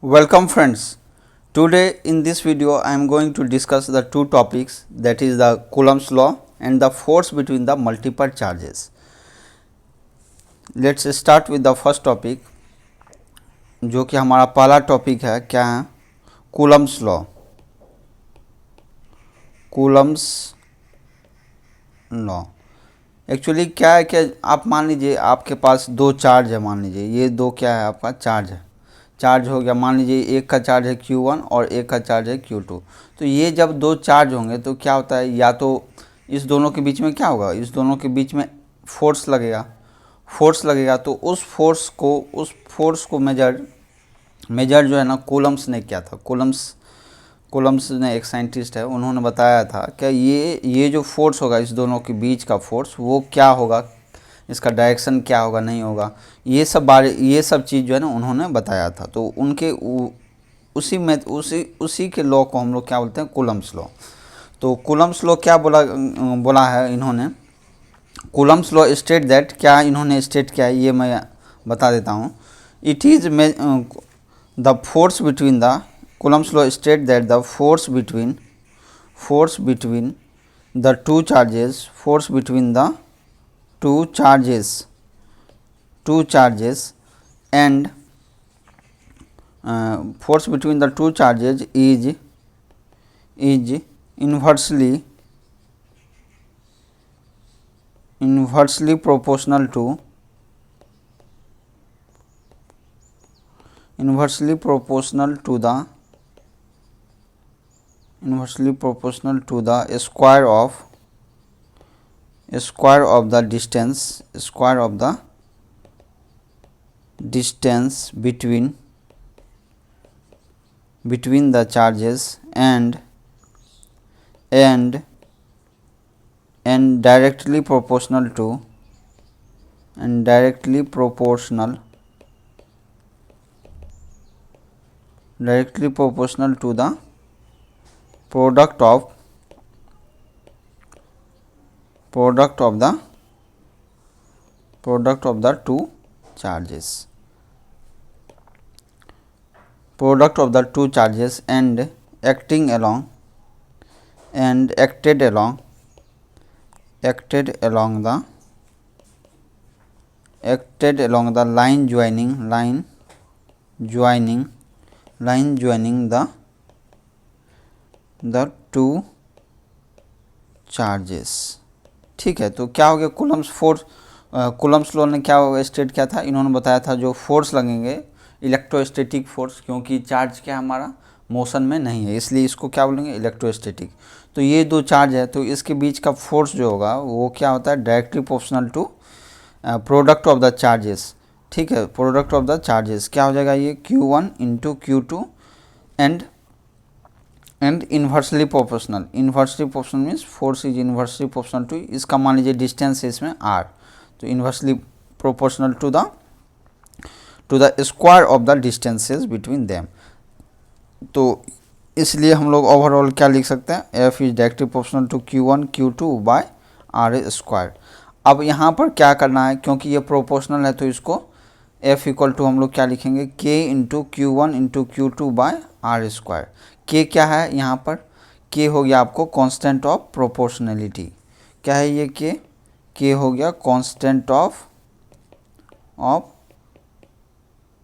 Welcome friends. Today in this video I am going to discuss the two topics, that is the Coulomb's law and the force between the multiple charges. Let's start with the first topic, जो कि हमारा पहला topic है। क्या है? Coulomb's law. Coulomb's law actually क्या है कि आप मान लीजिए आपके पास दो चार्ज है। मान लीजिए ये दो क्या है, आपका चार्ज है। चार्ज हो गया, मान लीजिए एक का चार्ज है Q1 और एक का चार्ज है Q2। तो ये जब दो चार्ज होंगे तो क्या होता है, या तो इस दोनों के बीच में क्या होगा, इस दोनों के बीच में फोर्स लगेगा। तो उस फोर्स को मेजर जो है ना कूलम्स ने किया था। कूलम्स ने एक साइंटिस्ट है, उन्होंने बताया था कि ये जो फोर्स होगा इस दोनों के बीच का फोर्स, वो क्या होगा, इसका डायरेक्शन क्या होगा, नहीं होगा, ये सब चीज़ जो है ना उन्होंने बताया था। तो उनके उसी के लॉ को हम लोग क्या बोलते हैं, कूलम्स लॉ। तो कूलम्स लॉ क्या बोला है इन्होंने। कूलम्स लॉ स्टेट दैट, क्या इन्होंने स्टेट किया है ये मैं बता देता हूँ। It is the force between the Coulomb's law state that the force between the two charges and force between the two charges is inversely proportional to the square of the distance between the charges and directly proportional to the product of the two charges and acted along the line joining the two charges। ठीक है, तो क्या हो गया, Coulomb's law ने क्या state किया था, इन्होंने बताया था जो फोर्स लगेंगे इलेक्ट्रोस्टैटिक फोर्स, क्योंकि चार्ज क्या हमारा मोशन में नहीं है, इसलिए इसको क्या बोलेंगे, इलेक्ट्रोस्टैटिक। तो ये दो चार्ज है, तो इसके बीच का फोर्स जो होगा वो क्या होता है, directly proportional to product of the charges. ठीक है, प्रोडक्ट ऑफ द चार्जेस क्या हो जाएगा, ये Q1 into Q2 and inversely proportional means force is inversely proportional to, इसका मान लीजिए डिस्टेंस है इसमें r, तो inversely proportional to the square of the distances between them. तो इसलिए हम लोग ओवरऑल क्या लिख सकते हैं, F is directly proportional to Q1 Q2 by R square. अब यहाँ पर क्या करना है, क्योंकि ये प्रोपोर्शनल है तो इसको F इक्वल टू हम लोग क्या लिखेंगे, K into Q1 into Q2 by R square. K क्या है यहाँ पर, K हो गया आपको कांस्टेंट ऑफ प्रोपोर्शनलिटी। क्या है ये K हो गया कांस्टेंट ऑफ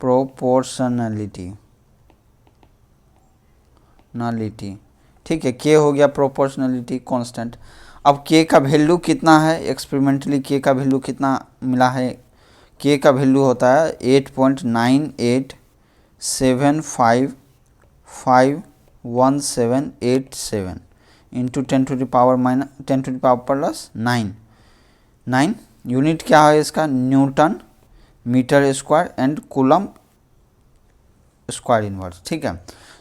प्रोपोर्शनलिटी। ठीक है, K हो गया प्रोपोर्शनलिटी कांस्टेंट। अब K का वैल्यू कितना है, एक्सपेरिमेंटली K का वैल्यू कितना मिला है, K का वैल्यू होता है 8.98751787 इंटू 10⁻⁻9 यूनिट क्या है इसका, newton metre square and coulomb square inverse. ठीक है,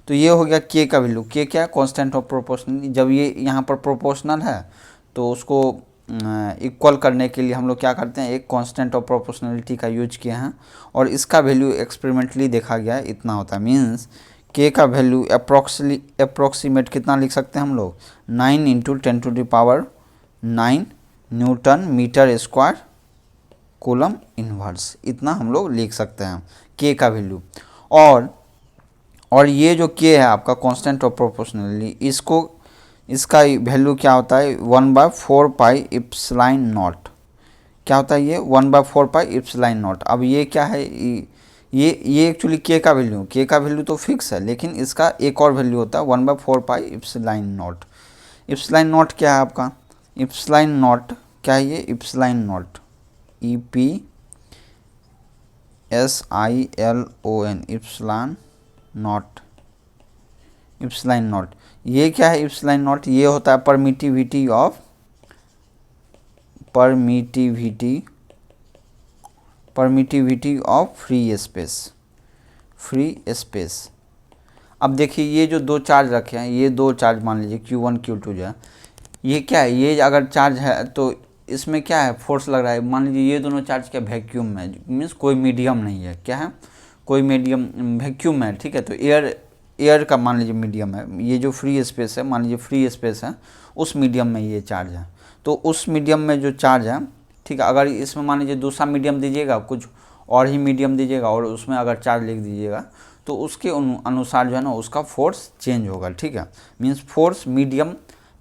तो ये हो गया K का वैल्यू। K क्या है, कांस्टेंट ऑफ प्रोपोर्शनलिटी। जब ये यहाँ पर प्रोपोर्शनल है तो उसको इक्वल करने के लिए हम लोग क्या करते हैं, एक कांस्टेंट ऑफ प्रोपोर्शनलिटी का यूज किए हैं और इसका वैल्यू एक्सपेरिमेंटली देखा गया है, इतना होता है। मीन्स K का वैल्यू अप्रोक्सीमेट कितना लिख सकते हैं हम लोग, 9 into 10⁻9 newton metre square coulomb inverse, इतना हम लोग लिख सकते हैं K का वैल्यू। और और ये जो k है आपका कांस्टेंट और प्रोपोर्शनली, इसको इसका वैल्यू क्या होता है 1/4 पाई इप्सिलॉन नॉट। क्या होता है ये 1/4 पाई इप्सिलॉन नॉट। अब ये क्या है, ये एक्चुअली के का वैल्यू तो फिक्स है, लेकिन इसका एक और वैल्यू होता है 1/4 pi epsilon naught. Epsilon naught क्या है आपका, इप्सिलॉन नॉट क्या है, ये epsilon not EPSILON epsilon naught. Epsilon not ये क्या है, इप्सिलॉन नॉट ये होता है परमिटिविटी ऑफ फ्री स्पेस। अब देखिए ये जो दो चार्ज रखे हैं, ये दो चार्ज मान लीजिए Q1 Q2 जो है, ये क्या है, ये अगर चार्ज है तो इसमें क्या है, फोर्स लग रहा है। मान लीजिए ये दोनों चार्ज क्या वैक्यूम में, मीन्स कोई मीडियम नहीं है, क्या है, कोई मीडियम वैक्यूम है, ठीक है। तो एयर का मान लीजिए मीडियम है, ये जो फ्री स्पेस है, मान लीजिए फ्री स्पेस है, उस मीडियम में ये चार्ज है। तो उस मीडियम में जो चार्ज है, ठीक है, अगर इसमें मान लीजिए दूसरा मीडियम दीजिएगा, कुछ और ही मीडियम दीजिएगा और उसमें अगर चार्ज लिख दीजिएगा, तो उसके अनुसार जो है ना उसका फोर्स चेंज होगा, ठीक है। मीन्स फोर्स मीडियम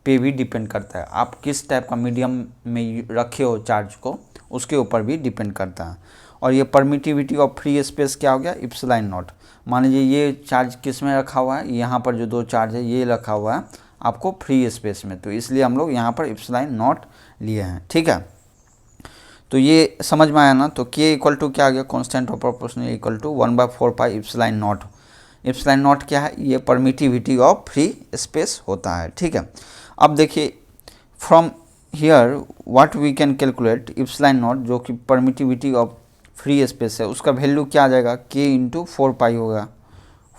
पे भी डिपेंड करता है, आप किस टाइप का मीडियम में रखे हो चार्ज को, उसके ऊपर भी डिपेंड करता है। और ये परमिटिविटी ऑफ फ्री स्पेस क्या हो गया, इप्सिलॉन नॉट। मान लीजिए ये चार्ज किस में रखा हुआ है, यहाँ पर जो दो चार्ज है ये रखा हुआ है आपको फ्री स्पेस में, तो इसलिए हम लोग यहाँ पर इप्सिलॉन नॉट लिए हैं, ठीक है। तो ये समझ में आया ना। तो k इक्वल टू क्या आ गया, constant of proportional equal to 1/4 pi epsilon naught. Epsilon naught क्या है, ये परमिटिविटी ऑफ फ्री स्पेस होता है, ठीक है। अब देखिए from here what we can calculate epsilon naught, जो कि परमिटिविटी ऑफ फ्री स्पेस है, उसका वैल्यू क्या आ जाएगा, k इंटू 4 पाई होगा,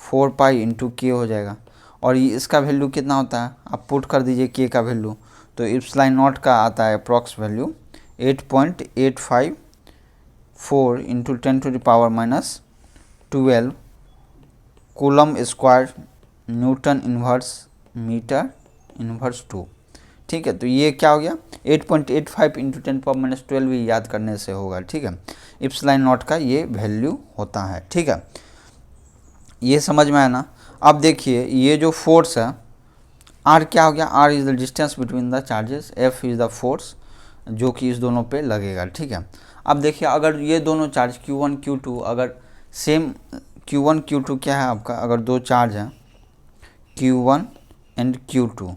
4 पाई इंटू के हो जाएगा। और ये इसका वैल्यू कितना होता है, आप पुट कर दीजिए k का वैल्यू, तो इप्सिलॉन नॉट का आता है approx value 8.854 into 10⁻⁻12 coulomb square newton inverse metre inverse 2, ठीक है। तो ये क्या हो गया 8.85 इंटू 10⁻12 भी याद करने से होगा, ठीक है। इप्सिलॉन नॉट का ये वैल्यू होता है, ठीक है। ये समझ में आया ना। अब देखिए ये जो फोर्स है R क्या हो गया, R is the distance between the charges, F is the force जो कि इस दोनों पे लगेगा, ठीक है। अब देखिए अगर ये दोनों चार्ज Q1 Q2 अगर सेम, Q1 Q2 क्या है आपका, अगर दो चार्ज हैं Q1 एंड Q2,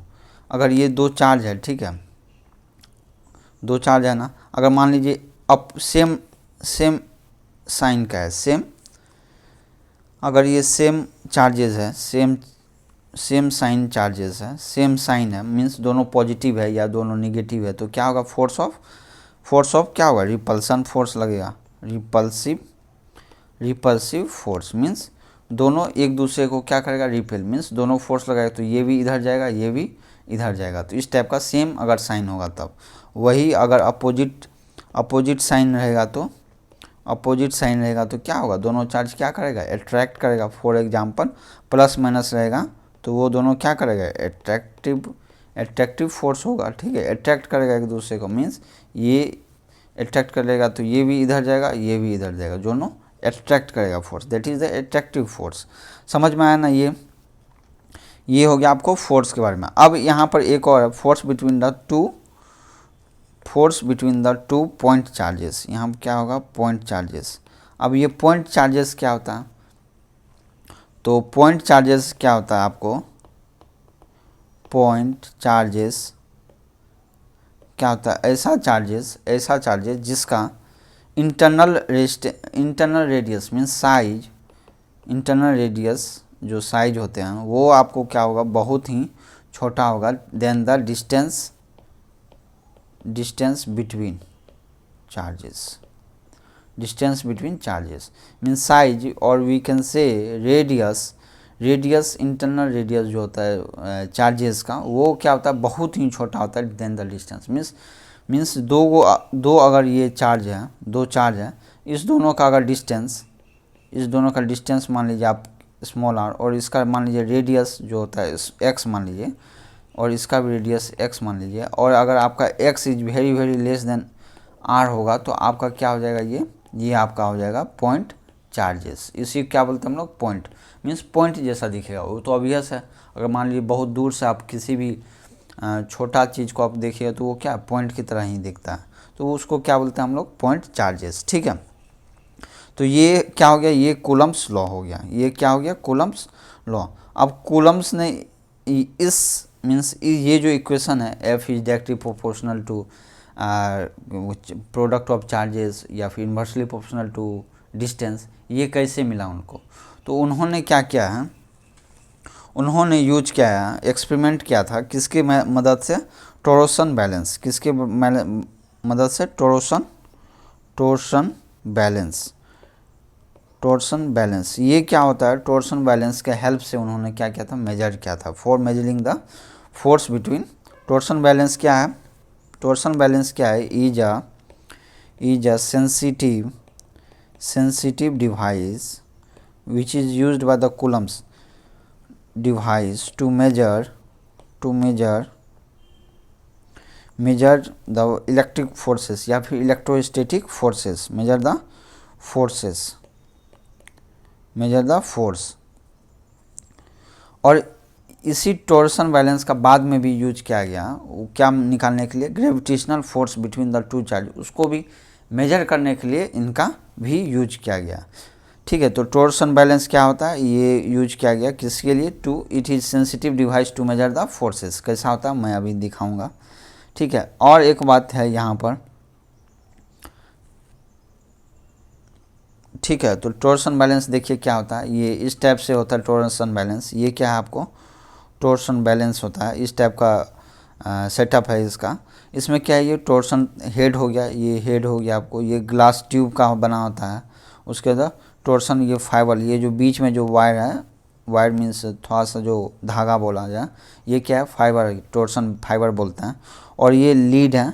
अगर ये दो चार्ज है, ठीक है, दो चार्ज है ना, अगर मान लीजिए अब सेम साइन का है, अगर ये सेम चार्जेस है, सेम साइन चार्जेस है, सेम साइन है, मीन्स दोनों पॉजिटिव है या दोनों निगेटिव है, तो क्या होगा, फोर्स ऑफ क्या होगा, रिपल्सन फोर्स लगेगा, रिपल्सिव फोर्स। मीन्स दोनों एक दूसरे को क्या करेगा, रिपेल, मीन्स दोनों फोर्स लगाएगा, तो ये भी इधर जाएगा, ये भी इधर जाएगा। तो इस टाइप का सेम अगर साइन होगा तब, वही अगर अपोजिट साइन रहेगा तो क्या होगा, दोनों चार्ज क्या करेगा, अट्रैक्ट करेगा। फॉर एग्जांपल प्लस माइनस रहेगा तो वो दोनों क्या करेगा, अट्रैक्टिव फोर्स होगा, ठीक है, अट्रैक्ट करेगा एक दूसरे को। मीन्स ये अट्रैक्ट करेगा तो ये भी इधर जाएगा, ये भी इधर जाएगा, दोनों अट्रैक्ट करेगा force, that is the attractive force. समझ में आया ना। ये हो गया आपको फोर्स के बारे में। अब यहाँ पर एक और force between the two point charges, यहाँ पर क्या होगा, पॉइंट चार्जेस। अब ये पॉइंट चार्जेस क्या होता है, तो पॉइंट चार्जेस क्या होता है आपको, पॉइंट चार्जेस क्या होता है, ऐसा चार्जेस जिसका internal radius means size, internal radius जो साइज होते हैं वो आपको क्या होगा, बहुत ही छोटा होगा then the distance between charges means size, और we can say radius internal radius जो होता है चार्जेस का, वो क्या होता है, बहुत ही छोटा होता है देन द डिस्टेंस। मीन्स दो अगर ये चार्ज है, दो चार्ज है, इस दोनों का डिस्टेंस मान लीजिए आप स्मॉल r, और इसका मान लीजिए रेडियस जो होता है x मान लीजिए, और इसका भी रेडियस x मान लीजिए, और अगर आपका x is very less than r होगा तो आपका क्या हो जाएगा, ये आपका हो जाएगा पॉइंट चार्जेस, इसी क्या बोलते हैं हम लोग, पॉइंट। मीन्स पॉइंट जैसा दिखेगा, वो तो ऑब्वियस है। अगर मान लीजिए बहुत दूर से आप किसी भी छोटा चीज़ को आप देखिएगा तो वो क्या पॉइंट की तरह ही दिखता है, तो उसको क्या बोलते हैं हम लोग, पॉइंट चार्जेस। ठीक है, तो ये क्या हो गया, ये कूलम्स लॉ हो गया, ये क्या हो गया, कूलम्स लॉ। अब कूलम्स ने इस मीन्स ये जो इक्वेशन है, F is directly proportional to product of charges या फिर इन्वर्सली प्रोपोर्शनल टू डिस्टेंस, ये कैसे मिला उनको। तो उन्होंने क्या किया है, उन्होंने यूज किया है, एक्सपेरिमेंट किया था किसके मदद से, टोरसन बैलेंस, किसके मदद से, टोरसन बैलेंस। टोरसन बैलेंस ये क्या होता है, टोरसन बैलेंस के हेल्प से उन्होंने क्या किया था, मेजर किया था for measuring the force between. Torsion balance क्या है, टोरसन बैलेंस क्या है, is a sensitive device which is used by the coulombs device to measure the electric forces या फिर electrostatic forces, measure the force। और इसी टोरसन बैलेंस का बाद में भी यूज किया गया, वो क्या निकालने के लिए, gravitational force between the to charge, उसको भी मेजर करने के लिए इनका भी यूज किया गया। ठीक है, तो टोरसन बैलेंस क्या होता है, ये यूज किया गया किसके लिए, to it is sensitive device to measure the forces. कैसा होता है मैं अभी दिखाऊंगा। ठीक है, और एक बात है यहाँ पर, ठीक है, तो टोरसन बैलेंस देखिए क्या होता है, ये इस टाइप से होता है टोरसन बैलेंस। ये क्या है आपको, टोरसन बैलेंस होता है, इस टाइप का सेटअप है इसका। इसमें क्या है, ये टोरसन हेड हो गया, ये हेड हो गया आपको, ये ग्लास ट्यूब का बना होता है। उसके बाद टोरसन, ये फाइबर, ये जो बीच में जो वायर है, वायर मीन्स थोड़ा सा जो धागा बोला जाए, ये क्या है, फाइबर, टोरसन फाइबर बोलते हैं। और ये लीड है,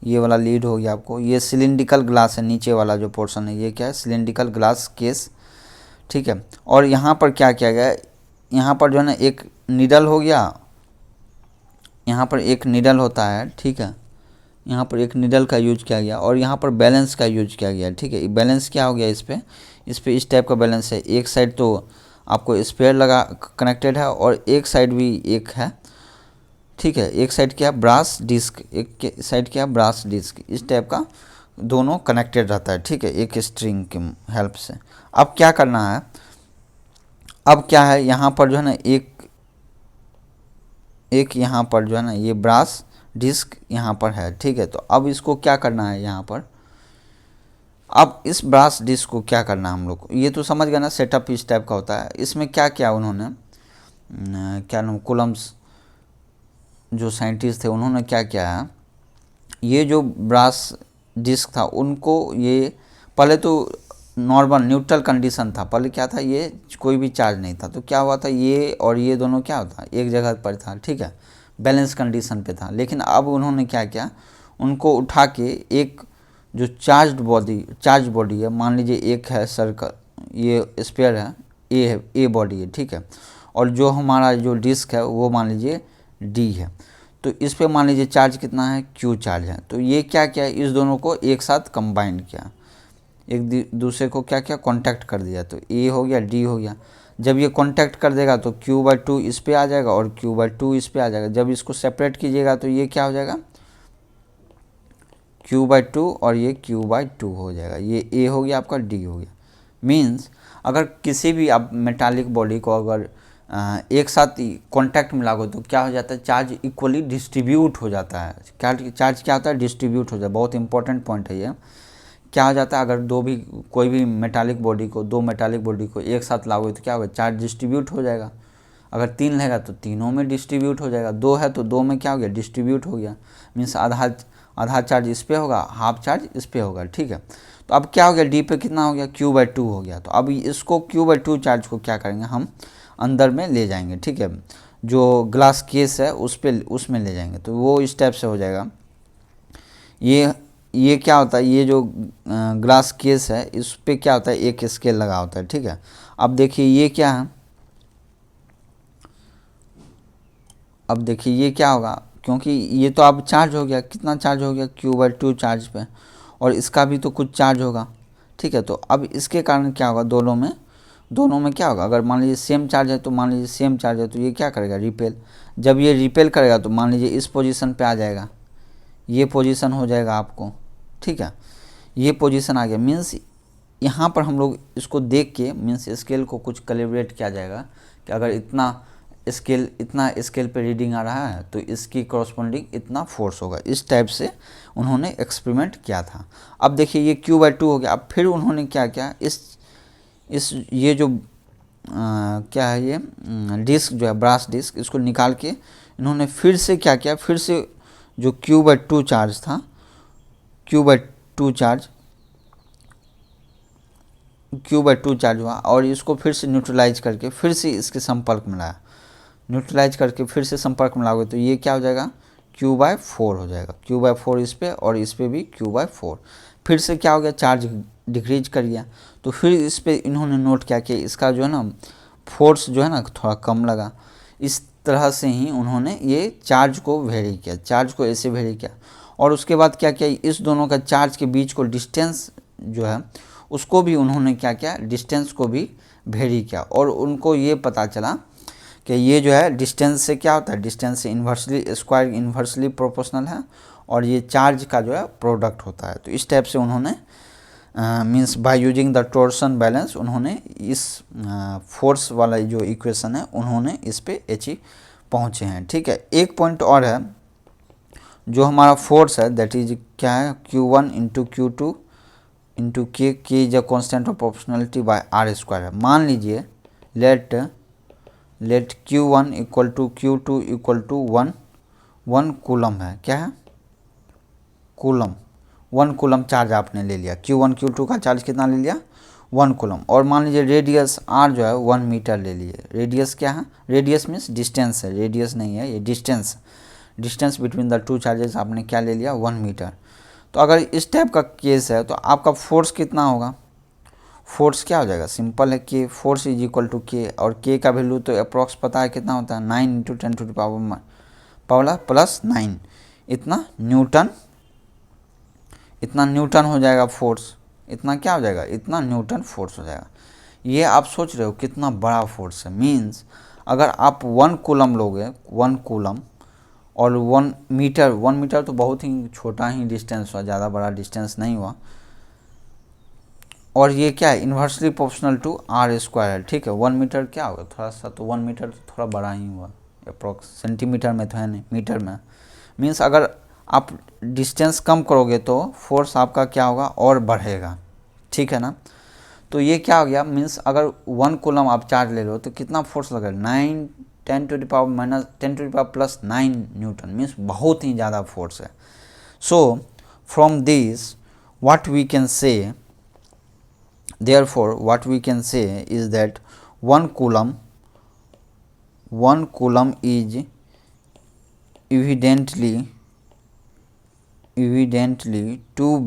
ये वाला लीड हो गया आपको। ये सिलिंड्रिकल ग्लास है, नीचे वाला जो पोर्शन है ये क्या है, सिलिंड्रिकल ग्लास केस। ठीक है, और यहाँ पर क्या किया गया, यहाँ पर जो है ना एक नीडल हो गया, यहाँ पर एक नीडल होता है। ठीक है, यहाँ पर एक नीडल का यूज किया गया और यहाँ पर बैलेंस का यूज किया गया। ठीक है, बैलेंस क्या हो गया, इस पे इस टाइप का बैलेंस है। एक साइड तो आपको स्पेयर लगा कनेक्टेड है और एक साइड भी एक है। ठीक है, एक साइड क्या है, ब्रास डिस्क, एक साइड क्या है, ब्रास डिस्क, इस टाइप का दोनों कनेक्टेड रहता है। ठीक है, एक स्ट्रिंग की हेल्प से। अब क्या करना है, अब क्या है, यहाँ पर जो है ना एक यहाँ पर जो है ना ये ब्रास डिस्क यहाँ पर है। ठीक है, तो अब इसको क्या करना है यहाँ पर, अब इस ब्रास डिस्क को क्या करना है हम लोग को, ये तो समझ गए ना, सेटअप इस टाइप का होता है। इसमें क्या किया उन्होंने, क्या नाम, कूलम्स जो साइंटिस्ट थे उन्होंने क्या किया है, ये जो ब्रास डिस्क था उनको, ये पहले तो नॉर्मल न्यूट्रल कंडीशन था, पहले क्या था, ये कोई भी चार्ज नहीं था। तो क्या हुआ था, ये और ये दोनों क्या होता एक जगह पर था। ठीक है, बैलेंस कंडीशन पे था। लेकिन अब उन्होंने क्या किया, उनको उठा के एक जो चार्ज बॉडी है, मान लीजिए एक है सर्कल, ये स्पेयर है, ए बॉडी है। ठीक है, और जो हमारा जो डिस्क है वो मान लीजिए डी है। तो इस पे मान लीजिए चार्ज कितना है, क्यू चार्ज है। तो ये क्या किया, इस दोनों को एक साथ कंबाइन किया, एक दूसरे को क्या किया, कांटेक्ट कर दिया। तो ए हो गया, डी हो गया। जब ये कांटेक्ट कर देगा तो Q/2 इस पे आ जाएगा और Q/2 इस पे आ जाएगा। जब इसको सेपरेट कीजिएगा तो ये क्या हो जाएगा, Q/2 और ये Q/2 हो जाएगा। ये ए हो गया आपका, डी हो गया। मीन्स अगर किसी भी आप मेटालिक बॉडी को अगर एक साथ कांटेक्ट में लागो तो क्या हो जाता है, चार्ज इक्वली डिस्ट्रीब्यूट हो जाता है। चार्ज क्या होता है, डिस्ट्रीब्यूट हो जाता है। बहुत इंपॉर्टेंट पॉइंट है ये। क्या हो जाता है, अगर कोई भी मेटालिक बॉडी को, दो मेटालिक बॉडी को एक साथ लागो तो क्या होगा, चार्ज डिस्ट्रीब्यूट हो जाएगा। अगर 3 रहेगा तो तीनों में डिस्ट्रीब्यूट हो जाएगा, 2 है तो 2 में क्या हो गया, डिस्ट्रीब्यूट हो गया। मीन्स आधा चार्ज इस पे होगा, हाफ चार्ज इस पे होगा। ठीक है, तो अब क्या हो गया, डी पे कितना हो गया, Q/2 हो गया। तो अब इसको Q/2 चार्ज को क्या करेंगे, हम अंदर में ले जाएंगे। ठीक है, जो ग्लास केस है उसमें ले जाएंगे। तो वो इस टाइप से हो जाएगा। ये क्या होता है, ये जो ग्लास केस है इस पे क्या होता है, एक स्केल लगा होता है। ठीक है, अब देखिए ये क्या है, अब देखिए ये क्या होगा, क्योंकि ये तो अब चार्ज हो गया, कितना चार्ज हो गया, Q/2 चार्ज पे, और इसका भी तो कुछ चार्ज होगा। ठीक है। तो अब इसके कारण क्या होगा, दोनों में क्या होगा, अगर मान लीजिए सेम चार्ज है तो मान लीजिए सेम चार्ज है तो ये क्या करेगा, रिपेल। जब ये रिपेल करेगा तो मान लीजिए इस पोजीशन पे आ जाएगा, ये पोजीशन हो जाएगा आपको, ठीक है। ये पोजीशन आ गया, मीन्स यहाँ पर हम लोग इसको देख के मीन्स स्केल को कुछ कैलिब्रेट किया जाएगा कि अगर इतना स्केल पे रीडिंग आ रहा है तो इसकी कॉरस्पॉन्डिंग इतना फोर्स होगा। इस टाइप से उन्होंने एक्सपेरिमेंट किया था। अब देखिए ये Q/2 हो गया। अब फिर उन्होंने क्या किया, इस ये जो क्या है, ये डिस्क जो है ब्रास डिस्क, इसको निकाल के इन्होंने फिर से क्या किया, फिर से जो Q/2 चार्ज था, Q/2 चार्ज हुआ और इसको फिर से न्यूट्रलाइज करके फिर से इसके संपर्क में लाया, न्यूट्रलाइज करके फिर से संपर्क में लाओगे तो ये क्या हो जाएगा, Q/4 हो जाएगा। Q/4 इस पे और इस पे भी Q/4। फिर से क्या हो गया, चार्ज डिक्रीज कर दिया। तो फिर इस पे इन्होंने नोट किया कि इसका जो है ना फोर्स जो है ना थोड़ा कम लगा। इस तरह से ही उन्होंने ये चार्ज को वेरी किया, चार्ज को ऐसे वेरी किया। और उसके बाद क्या किया, इस दोनों का चार्ज के बीच को डिस्टेंस जो है उसको भी उन्होंने क्या किया, डिस्टेंस को भी वेरी किया। और उनको ये पता चला कि ये जो है डिस्टेंस से क्या होता है, डिस्टेंस से स्क्वायर इन्वर्सली प्रोपोर्शनल है और ये चार्ज का जो है प्रोडक्ट होता है। तो इस टाइप से उन्होंने means by using the torsion balance उन्होंने इस फोर्स वाला जो इक्वेशन है उन्होंने इस पे अचीव पहुँचे हैं, ठीक है। एक पॉइंट और है, जो हमारा फोर्स है दैट इज क्या है, Q1 into Q2 into K is a constant of proportionality by R² है। मान लीजिए let Q1 equal to Q2 equal to 1 coulomb है, क्या है, कूलम। 1 कूलम चार्ज आपने ले लिया, Q1 Q2 का चार्ज कितना ले लिया, 1 कूलम। और मान लीजिए रेडियस R जो है 1 मीटर ले लिए। रेडियस क्या है, रेडियस मीन्स डिस्टेंस है, रेडियस नहीं है ये distance between the two charges आपने क्या ले लिया, 1 मीटर। तो अगर इस टाइप का केस है तो आपका फोर्स कितना होगा, फोर्स क्या हो जाएगा, सिंपल है कि फोर्स इज इक्वल टू के, और के का वैल्यू तो अप्रॉक्स पता है कितना होता है, 9 इंटू 10⁻⁻⁹ +9, इतना न्यूटन हो जाएगा फोर्स। इतना क्या हो जाएगा, इतना न्यूटन फोर्स हो जाएगा। ये आप सोच रहे हो कितना बड़ा फोर्स है। मीन्स अगर आप 1 कूलम लोगे, 1 कूलम और 1 मीटर तो बहुत ही छोटा ही डिस्टेंस हुआ, ज़्यादा बड़ा डिस्टेंस नहीं हुआ। और ये क्या है, इन्वर्सली प्रोपोर्शनल टू R² है, ठीक है। 1 मीटर क्या होगा, थोड़ा सा तो 1 मीटर तो थोड़ा बड़ा ही हुआ, अप्रॉक्स सेंटीमीटर में तो है नहीं, मीटर में। मीन्स अगर आप डिस्टेंस कम करोगे तो फोर्स आपका क्या होगा, और बढ़ेगा, ठीक है ना। तो ये क्या हो गया, मीन्स अगर 1 कूलम आप चार्ज ले लो तो कितना फोर्स लगेगा, 9 10⁻⁻+9 न्यूटन, मीन्स बहुत ही ज़्यादा फोर्स है। So from this what we can say, therefore what we can say is that 1 coulomb is evidently too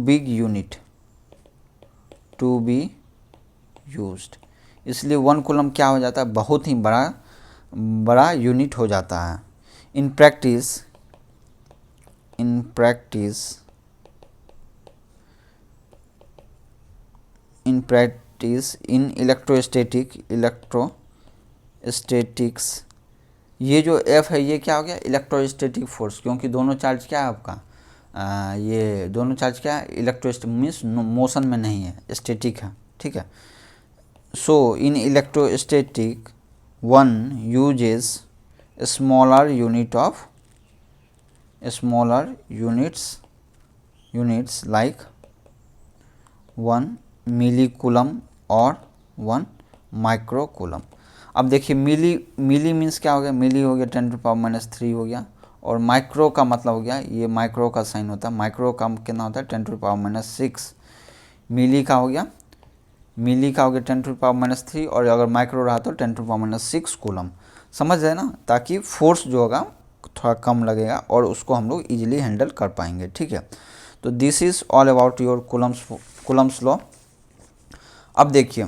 big unit to be used। इसलिए 1 कूलम क्या हो जाता है, बहुत ही बड़ा यूनिट हो जाता है। इन प्रैक्टिस इन इलेक्ट्रोस्टैटिक्स ये जो F है ये क्या हो गया, इलेक्ट्रोस्टैटिक फोर्स, क्योंकि दोनों चार्ज क्या है आपका, ये दोनों चार्ज क्या है, इलेक्ट्रोस्टैटिक मीन्स मोशन में नहीं है, स्टैटिक है, ठीक है। So in electrostatic one uses smaller units like 1 milli coulomb और 1 माइक्रो कूलम। अब देखिए मिली मीन्स क्या हो गया, मिली हो गया 10⁻³ हो गया, और माइक्रो का मतलब हो गया, ये माइक्रो का साइन होता है, माइक्रो का कितना होता है 10⁻⁶। मिली का हो गया 10⁻⁻3, और अगर माइक्रो रहा तो 10⁻⁶ कूलम। समझ रहे ना, ताकि फोर्स जो होगा थोड़ा कम लगेगा और उसको हम लोग इजीली हैंडल कर पाएंगे, ठीक है। तो this is all about your Coulomb's law. अब देखिए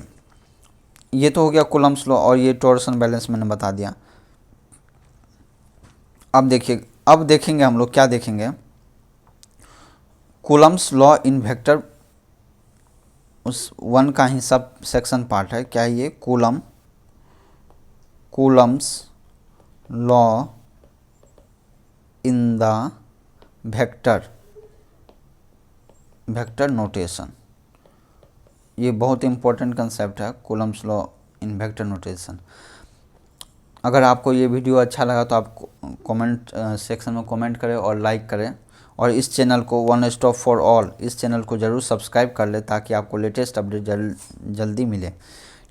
ये तो हो गया कूलम्स लॉ, और ये टॉर्सन बैलेंस मैंने बता दिया। अब देखिए, अब देखेंगे हम लोग क्या देखेंगे, कूलम्स लॉ इन वेक्टर उस वन का ही सब सेक्शन पार्ट है। क्या है ये? Coulomb's law in the vector notation. ये बहुत इंपॉर्टेंट कंसेप्ट है, Coulomb's law in vector notation. अगर आपको ये वीडियो अच्छा लगा तो आप कमेंट सेक्शन में कमेंट करें और लाइक करें, और इस चैनल को वन स्टॉप फॉर ऑल, इस चैनल को ज़रूर सब्सक्राइब कर ले ताकि आपको लेटेस्ट अपडेट जल्दी मिले।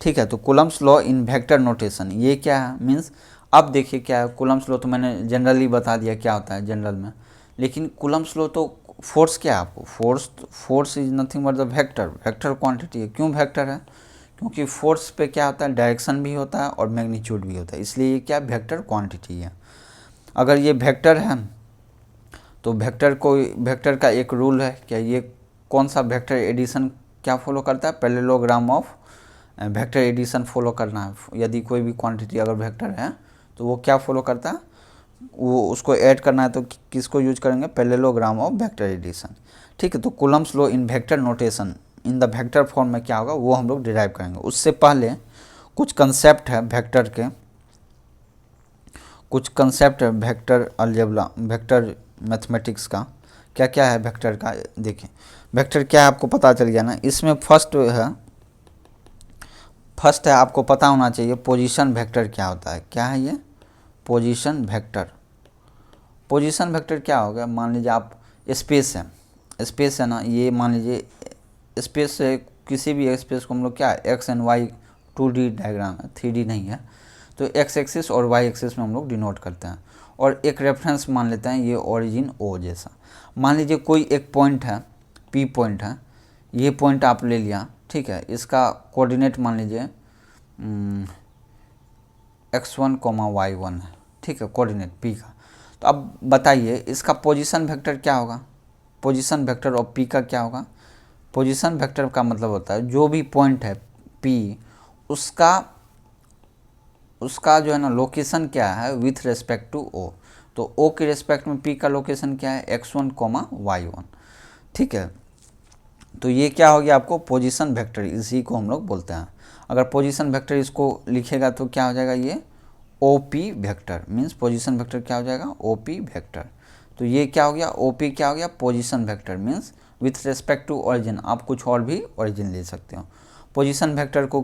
ठीक है, तो Coulomb's law in vector notation ये क्या है? मीन्स अब देखिए क्या है। कूलम्स लॉ तो मैंने जनरली बता दिया क्या होता है जनरल में, लेकिन कूलम्स लॉ तो फोर्स क्या है आपको? Force is nothing but the vector quantity है। क्यों वेक्टर है? क्योंकि फोर्स पे क्या होता है? डायरेक्शन भी होता है और मैग्नीट्यूड भी होता है, इसलिए ये क्या वेक्टर क्वांटिटी है। अगर ये वेक्टर है तो वेक्टर का एक रूल है। क्या ये कौन सा? वेक्टर एडिशन क्या फॉलो करता है? Parallelogram of vector addition follow करना है। यदि कोई भी क्वांटिटी अगर वेक्टर है तो वो क्या फॉलो करता है? वो उसको ऐड करना है तो किसको यूज करेंगे? Parallelogram of vector addition. ठीक है, तो Coulomb's law in vector notation in the vector form में क्या होगा वो हम लोग डिराइव करेंगे। उससे पहले कुछ कंसेप्ट है वेक्टर के, कुछ कंसेप्ट है वेक्टर अलजेब्रा, वेक्टर मैथमेटिक्स का। क्या क्या है वेक्टर का? देखिए वेक्टर क्या है आपको पता चल गया ना। इसमें फर्स्ट है आपको पता होना चाहिए पोजीशन वेक्टर क्या होता है। क्या है ये? Position vector. पोजीशन वेक्टर क्या होगा? मान लीजिए आप स्पेस है ना, ये मान लीजिए स्पेस से किसी भी स्पेस को हम लोग क्या x and Y 2D diagram है, 3D नहीं है, तो एक्स एक्सिस और वाई एक्सिस में हम लोग डिनोट करते हैं। और एक रेफरेंस मान लेते हैं ये ओरिजिन ओ जैसा। मान लीजिए कोई एक पॉइंट है, पी पॉइंट है, ये पॉइंट आप ले लिया। ठीक है, इसका कोऑर्डिनेट मान लीजिए x1, y1 है। ठीक है, कोऑर्डिनेट पी का। तो अब बताइए इसका पोजीशन वेक्टर क्या होगा? पोजीशन वेक्टर ऑफ पी का क्या होगा? पोजीशन वेक्टर का मतलब होता है जो भी पॉइंट है पी, उसका जो है ना लोकेशन क्या है विथ रेस्पेक्ट टू ओ। तो ओ के रेस्पेक्ट में पी का लोकेशन क्या है? x1, y1। ठीक है, तो ये क्या हो गया आपको? पोजीशन वेक्टर, इसी को हम लोग बोलते हैं। अगर पोजीशन वेक्टर इसको लिखेगा तो क्या हो जाएगा? ये OP vector, means position vector क्या हो जाएगा? OP vector. तो ये क्या हो गया? ओपी क्या हो गया? Position vector, means with respect to origin. आप कुछ और भी ओरिजिन ले सकते हो। पोजीशन वेक्टर को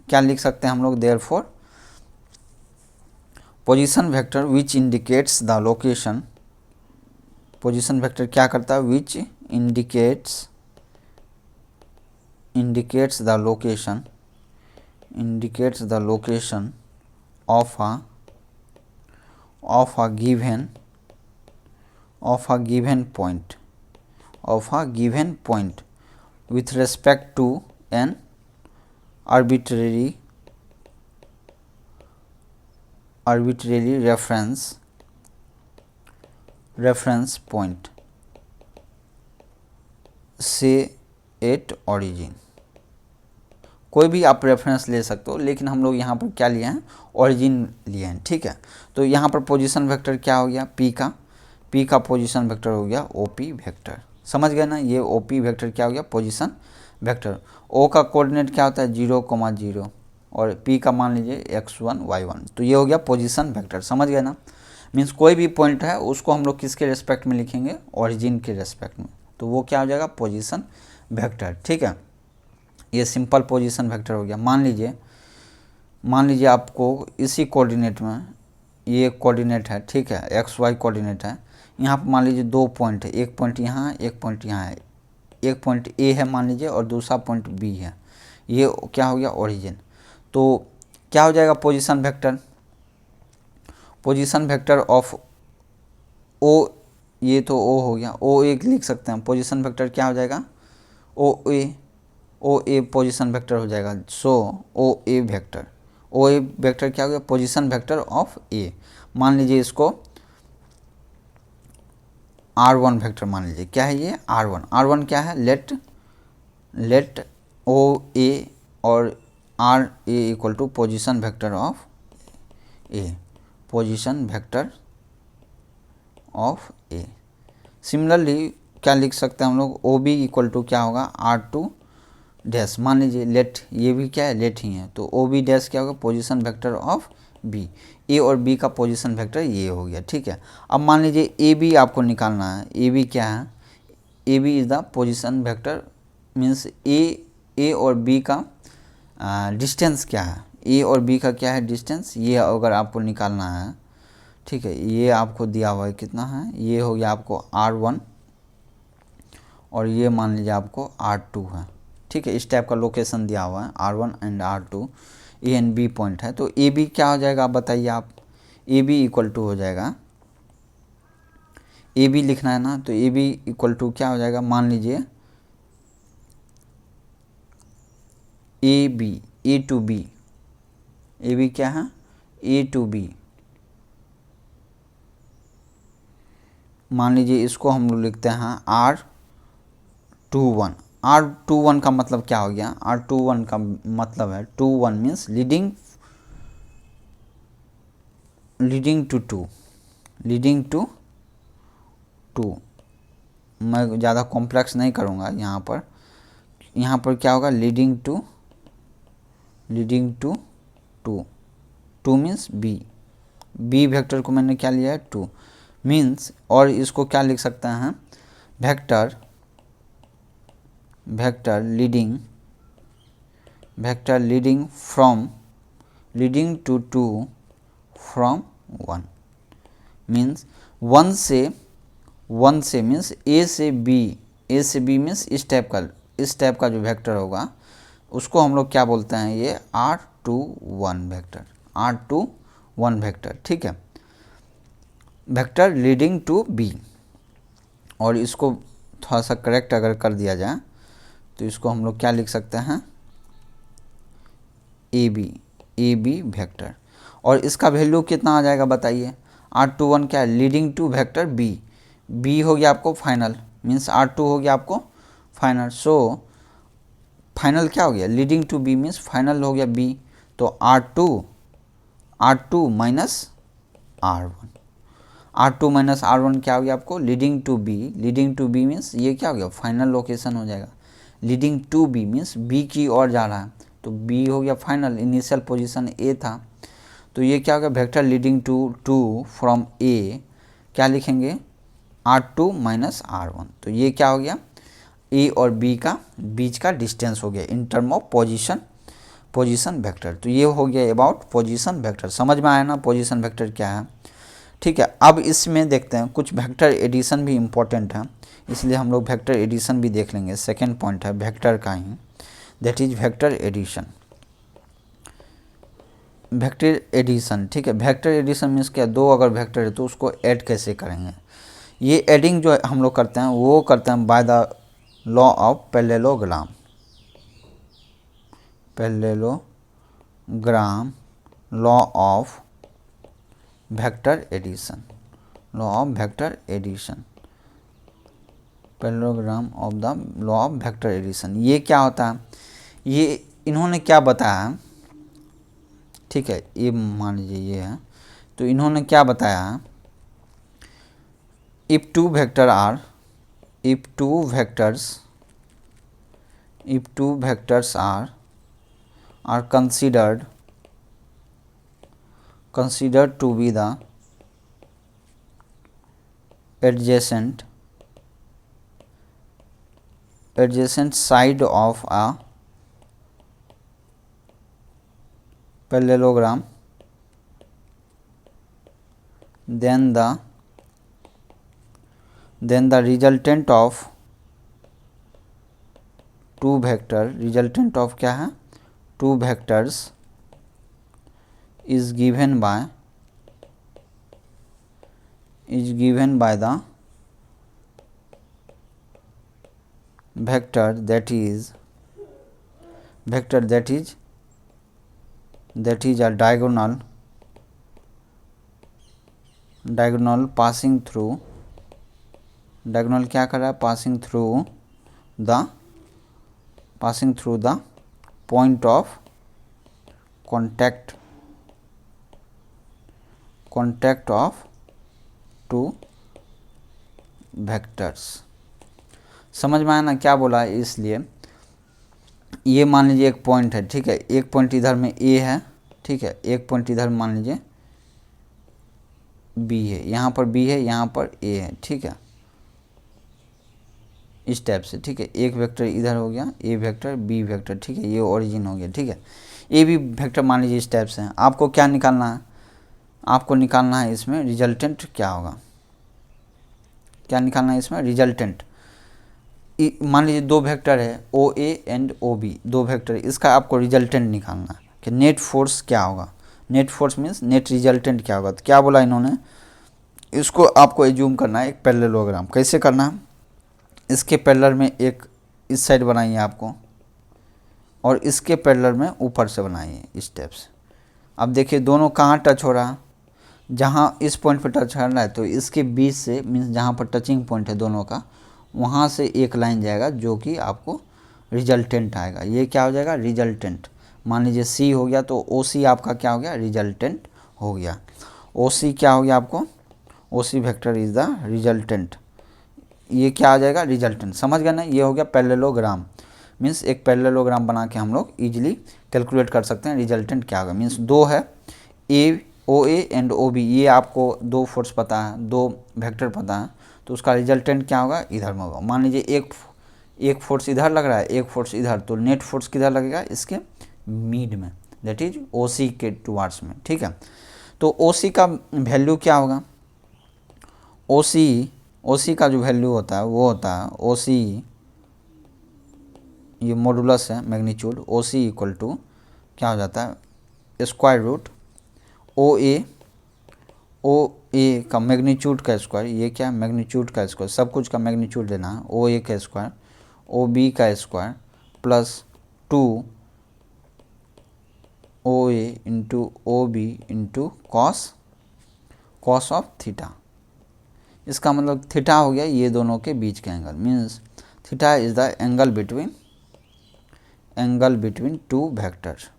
क्या लिख सकते हैं हम लोग? Therefore position vector which indicates the location. Position vector क्या करता है? Which indicates the location of a given point with respect to an arbitrary reference point, say at origin. कोई भी आप रेफरेंस ले सकते हो, लेकिन हम लोग यहाँ पर क्या लिए हैं? ओरिजिन लिए हैं। ठीक है, तो यहाँ पर पोजीशन वेक्टर क्या हो गया? पी का पोजीशन वेक्टर हो गया ओपी वेक्टर। समझ गए ना? ये ओपी वेक्टर क्या हो गया? Position vector. ओ का कोऑर्डिनेट क्या होता है? 0,0 और पी का मान लीजिए x1, y1। तो ये हो गया पोजीशन वेक्टर। समझ गए ना? मीन्स कोई भी पॉइंट है उसको हम लोग किसके रेस्पेक्ट में लिखेंगे? ओरिजिन के रेस्पेक्ट में। तो वो क्या हो जाएगा? Position vector. ठीक है, ये सिंपल पोजीशन वेक्टर हो गया। मान लीजिए आपको इसी कोऑर्डिनेट में, ये कोऑर्डिनेट है, ठीक है, एक्स वाई कोऑर्डिनेट है। यहाँ पर मान लीजिए दो पॉइंट है, एक पॉइंट यहाँ है, एक पॉइंट यहाँ है। एक पॉइंट ए है मान लीजिए और दूसरा पॉइंट बी है। ये क्या हो गया? ओरिजिन। तो क्या हो जाएगा position vector? Position vector of O, ये तो ओ हो गया, ओ एक लिख सकते हैं। पोजीशन वेक्टर क्या हो जाएगा? ओ ए पोजीशन वेक्टर हो जाएगा। सो ओ ए वेक्टर क्या हो गया? पोजीशन वेक्टर ऑफ ए। मान लीजिए इसको R1 वेक्टर मान लीजिए। क्या है ये? R1 क्या है? लेट ओ ए और R A equal to position vector of A, position vector of A. Similarly क्या लिख सकते हैं हम लोग, ओ बी इक्वल टू क्या होगा, R2 डैश। मान लीजिए लेट, ये भी क्या है, लेट ही है, तो ओ बी डैश क्या होगा, पोजीशन वेक्टर ऑफ बी। ए और बी का पोजीशन वेक्टर ये हो गया, ठीक है। अब मान लीजिए ए बी आपको निकालना है। ए बी क्या है, A B is the position vector, means A और बी का डिस्टेंस क्या है, ए और बी का क्या है डिस्टेंस, ये अगर आपको निकालना है, ठीक है। ये आपको दिया हुआ है कितना है, ये हो गया आपको R1 और ये मान लीजिए आपको R2 है, ठीक है। इस टाइप का लोकेशन दिया हुआ है, R1 and R2, A and B point है। तो ए बी क्या हो जाएगा, आप बताइए आप, ए बी इक्वल टू हो जाएगा, ए बी लिखना है ना, तो ए बी इक्वल टू क्या हो जाएगा, मान लीजिए A B, A to B, A B क्या है, ए टू बी। मान लीजिए इसको हम लोग लिखते हैं R21। R21 का मतलब क्या हो गया, R21 का मतलब है 21 means leading to two, leading to two. मैं ज़्यादा कॉम्प्लेक्स नहीं करूँगा यहाँ पर। यहाँ पर क्या होगा, leading to two, two means B, B vector को मैंने क्या लिया है, टू मीन्स। और इसको क्या लिख सकते हैं, vector leading from, leading to two from one, means one से मीन्स ए से बी मीन्स इस टाइप का जो वेक्टर होगा उसको हम लोग क्या बोलते हैं, ये R21 वेक्टर, ठीक है। Vector leading to B. और इसको थोड़ा सा करेक्ट अगर कर दिया जाए तो इसको हम लोग क्या लिख सकते हैं, ए बी वेक्टर। और इसका वैल्यू कितना आ जाएगा बताइए, R21 क्या है, लीडिंग टू वेक्टर बी हो गया आपको फाइनल, मीन्स R2 हो गया आपको फाइनल। सो फाइनल क्या हो गया, leading to B means final हो गया बी। तो R2 माइनस R1 क्या हो गया आपको, लीडिंग टू बी मीन्स ये क्या हो गया, फाइनल लोकेशन हो जाएगा। Leading to B means B की ओर जा रहा है, तो बी हो गया फाइनल, इनिशियल पोजीशन ए था, तो ये क्या हो गया, वेक्टर लीडिंग टू फ्रॉम ए, क्या लिखेंगे, R2 माइनस R1। तो ये क्या हो गया, ए और बी का बीच का डिस्टेंस हो गया in term of position vector. तो ये हो गया अबाउट पोजीशन वेक्टर। समझ में आया ना पोजीशन वेक्टर क्या है, ठीक है। अब इसमें देखते हैं कुछ वेक्टर एडिशन भी इम्पोर्टेंट है, इसलिए हम लोग वेक्टर एडिशन भी देख लेंगे। सेकेंड पॉइंट है वेक्टर का ही, दैट इज वेक्टर एडिशन। ठीक है। वेक्टर एडिशन मीन्स क्या, दो अगर वेक्टर है तो उसको ऐड कैसे करेंगे। ये एडिंग जो हम लोग करते हैं वो करते हैं by the law of parallelogram, law of vector addition, parallelogram of the law of vector addition. ये क्या होता है, ये इन्होंने क्या बताया, ठीक है, ये मान लीजिए ये है, तो इन्होंने क्या बताया, if two vectors are considered to be the adjacent side of a parallelogram, then the resultant of क्या है, two vectors is given by the vector that is a diagonal passing through, diagonal क्या कर रहा है, passing through the point of contact of two vectors, समझ में आया ना क्या बोला है? इसलिए ये मान लीजिए एक पॉइंट है, ठीक है, एक पॉइंट इधर में ए है, ठीक है, एक पॉइंट इधर मान लीजिए बी है, यहाँ पर बी है, यहाँ पर ए है, ठीक है, इस टाइप से, ठीक है। एक वेक्टर इधर हो गया, ए वेक्टर बी वेक्टर, ठीक है, ये ओरिजिन हो गया, ठीक है। ए बी वेक्टर मान लीजिए इस टाइप से है। आपको क्या निकालना है? आपको निकालना है इसमें रिजल्टेंट क्या होगा, क्या निकालना है इसमें? रिजल्टेंट। मान लीजिए दो वेक्टर है O A and O B, दो वेक्टर, इसका आपको रिजल्टेंट निकालना है कि नेट फोर्स क्या होगा। Net force means net resultant क्या होगा। तो क्या बोला इन्होंने, इसको आपको एज्यूम करना है एक पैरेललोग्राम। कैसे करना है? इसके पैरेलल में एक इस साइड बनाइए आपको, और इसके पैरेलल में ऊपर से बनाइए इस टाइप से। अब देखिए दोनों कहाँ टच हो रहा है, जहाँ इस पॉइंट पर टच कर रहा है तो इसके बीच से मीन्स जहाँ पर टचिंग पॉइंट है दोनों का, वहाँ से एक लाइन जाएगा जो कि आपको रिजल्टेंट आएगा। ये क्या हो जाएगा? रिजल्टेंट। मान लीजिए सी हो गया तो ओ सी आपका क्या हो गया? रिजल्टेंट हो गया। ओ सी क्या हो गया आपको? ओ C vector is the resultant. ये क्या आ जाएगा? रिजल्टेंट। समझ गए ना? ये हो गया पैरेललोग्राम। मीन्स एक पैरेललोग्राम बना के हम लोग इजीली कैलकुलेट कर सकते हैं रिजल्टेंट क्या होगा। मीन्स दो है ए ओ ए एंड ओ बी, ये आपको दो फोर्स पता है, दो वेक्टर पता है, तो उसका रिजल्टेंट क्या होगा? इधर में होगा। मान लीजिए एक फोर्स इधर लग रहा है, एक फोर्स इधर, तो नेट फोर्स किधर लगेगा? इसके मिड में, दैट इज ओ सी के टुवार्ड्स में, ठीक है। तो ओ सी का वैल्यू क्या होगा? ओ सी का जो वैल्यू होता है वो होता है ओ सी, ये मॉडुलस है magnitude, O C equal to क्या हो जाता है? स्क्वायर रूट ओ ए का मैग्नीट्यूड का स्क्वायर, ये क्या? मैग्नीट्यूड का स्क्वायर, सब कुछ का मैग्नीट्यूड लेना है, ओ ए का स्क्वायर, ओ बी का square, plus 2 O A into O B into cos of theta. इसका मतलब थीटा हो गया ये दोनों के बीच का angle. Means theta is the angle between two vectors,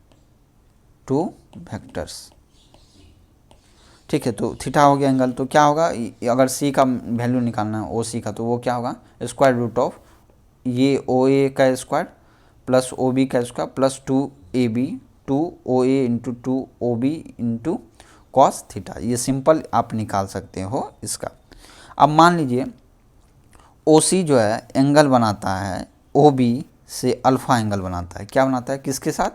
ठीक है। तो थीटा हो गया एंगल, तो क्या होगा? अगर सी का वैल्यू निकालना है ओ सी का, तो वो क्या होगा? स्क्वायर रूट ऑफ ये ओ ए का स्क्वायर प्लस ओ बी का square plus 2 O A into 2 O B into cos theta. ये सिंपल आप निकाल सकते हो इसका। अब मान लीजिए ओ सी जो है एंगल बनाता है ओ बी से अल्फ़ा एंगल बनाता है। क्या बनाता है? किसके साथ?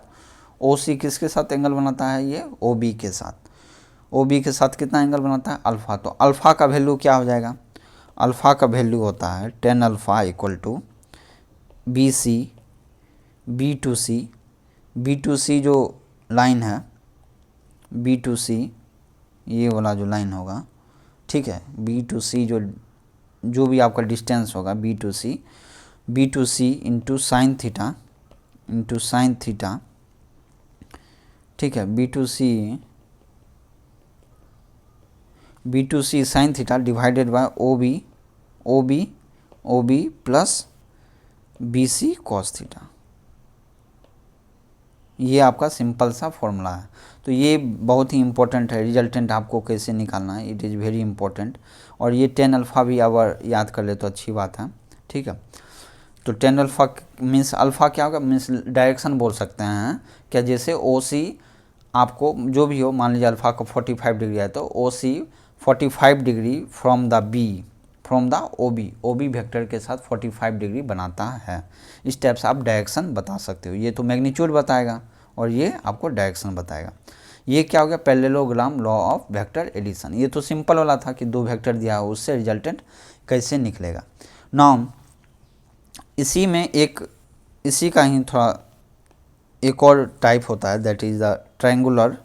ओ सी किसके साथ एंगल बनाता है? ये ओ बी के साथ। ओ बी के साथ कितना एंगल बनाता है? अल्फ़ा। तो अल्फ़ा का वैल्यू क्या हो जाएगा? अल्फ़ा का वैल्यू होता है tan alpha equal to B C, B to C जो लाइन है, बी टू सी ये वाला जो लाइन होगा, ठीक है, बी टू सी जो भी आपका डिस्टेंस होगा B to C into sine theta, ठीक है, B to C sine theta divided by O B plus B C cos theta. ये आपका सिंपल सा फॉर्मूला है। तो ये बहुत ही इंपॉर्टेंट है, रिजल्टेंट आपको कैसे निकालना है, इट इज़ वेरी इंपॉर्टेंट। और ये टेन अल्फ़ा भी अगर याद कर ले तो अच्छी बात है, ठीक है। तो टेन अल्फ़ा मीन्स अल्फ़ा क्या होगा? मीन्स डायरेक्शन बोल सकते हैं क्या? जैसे ओ सी आपको जो भी हो, मान लीजिए अल्फ़ा का 45 डिग्री है तो O C 45 degree from the O B vector के साथ 45 डिग्री बनाता है। इस टाइप से आप डायरेक्शन बता सकते हो। ये तो मैग्नीट्यूड बताएगा और ये आपको डायरेक्शन बताएगा। ये क्या हो गया? Parallelogram law of vector addition. ये तो सिंपल वाला था कि दो वेक्टर दिया हो उससे रिजल्टेंट कैसे निकलेगा। नाउ इसी का ही थोड़ा एक और टाइप होता है, that is the triangular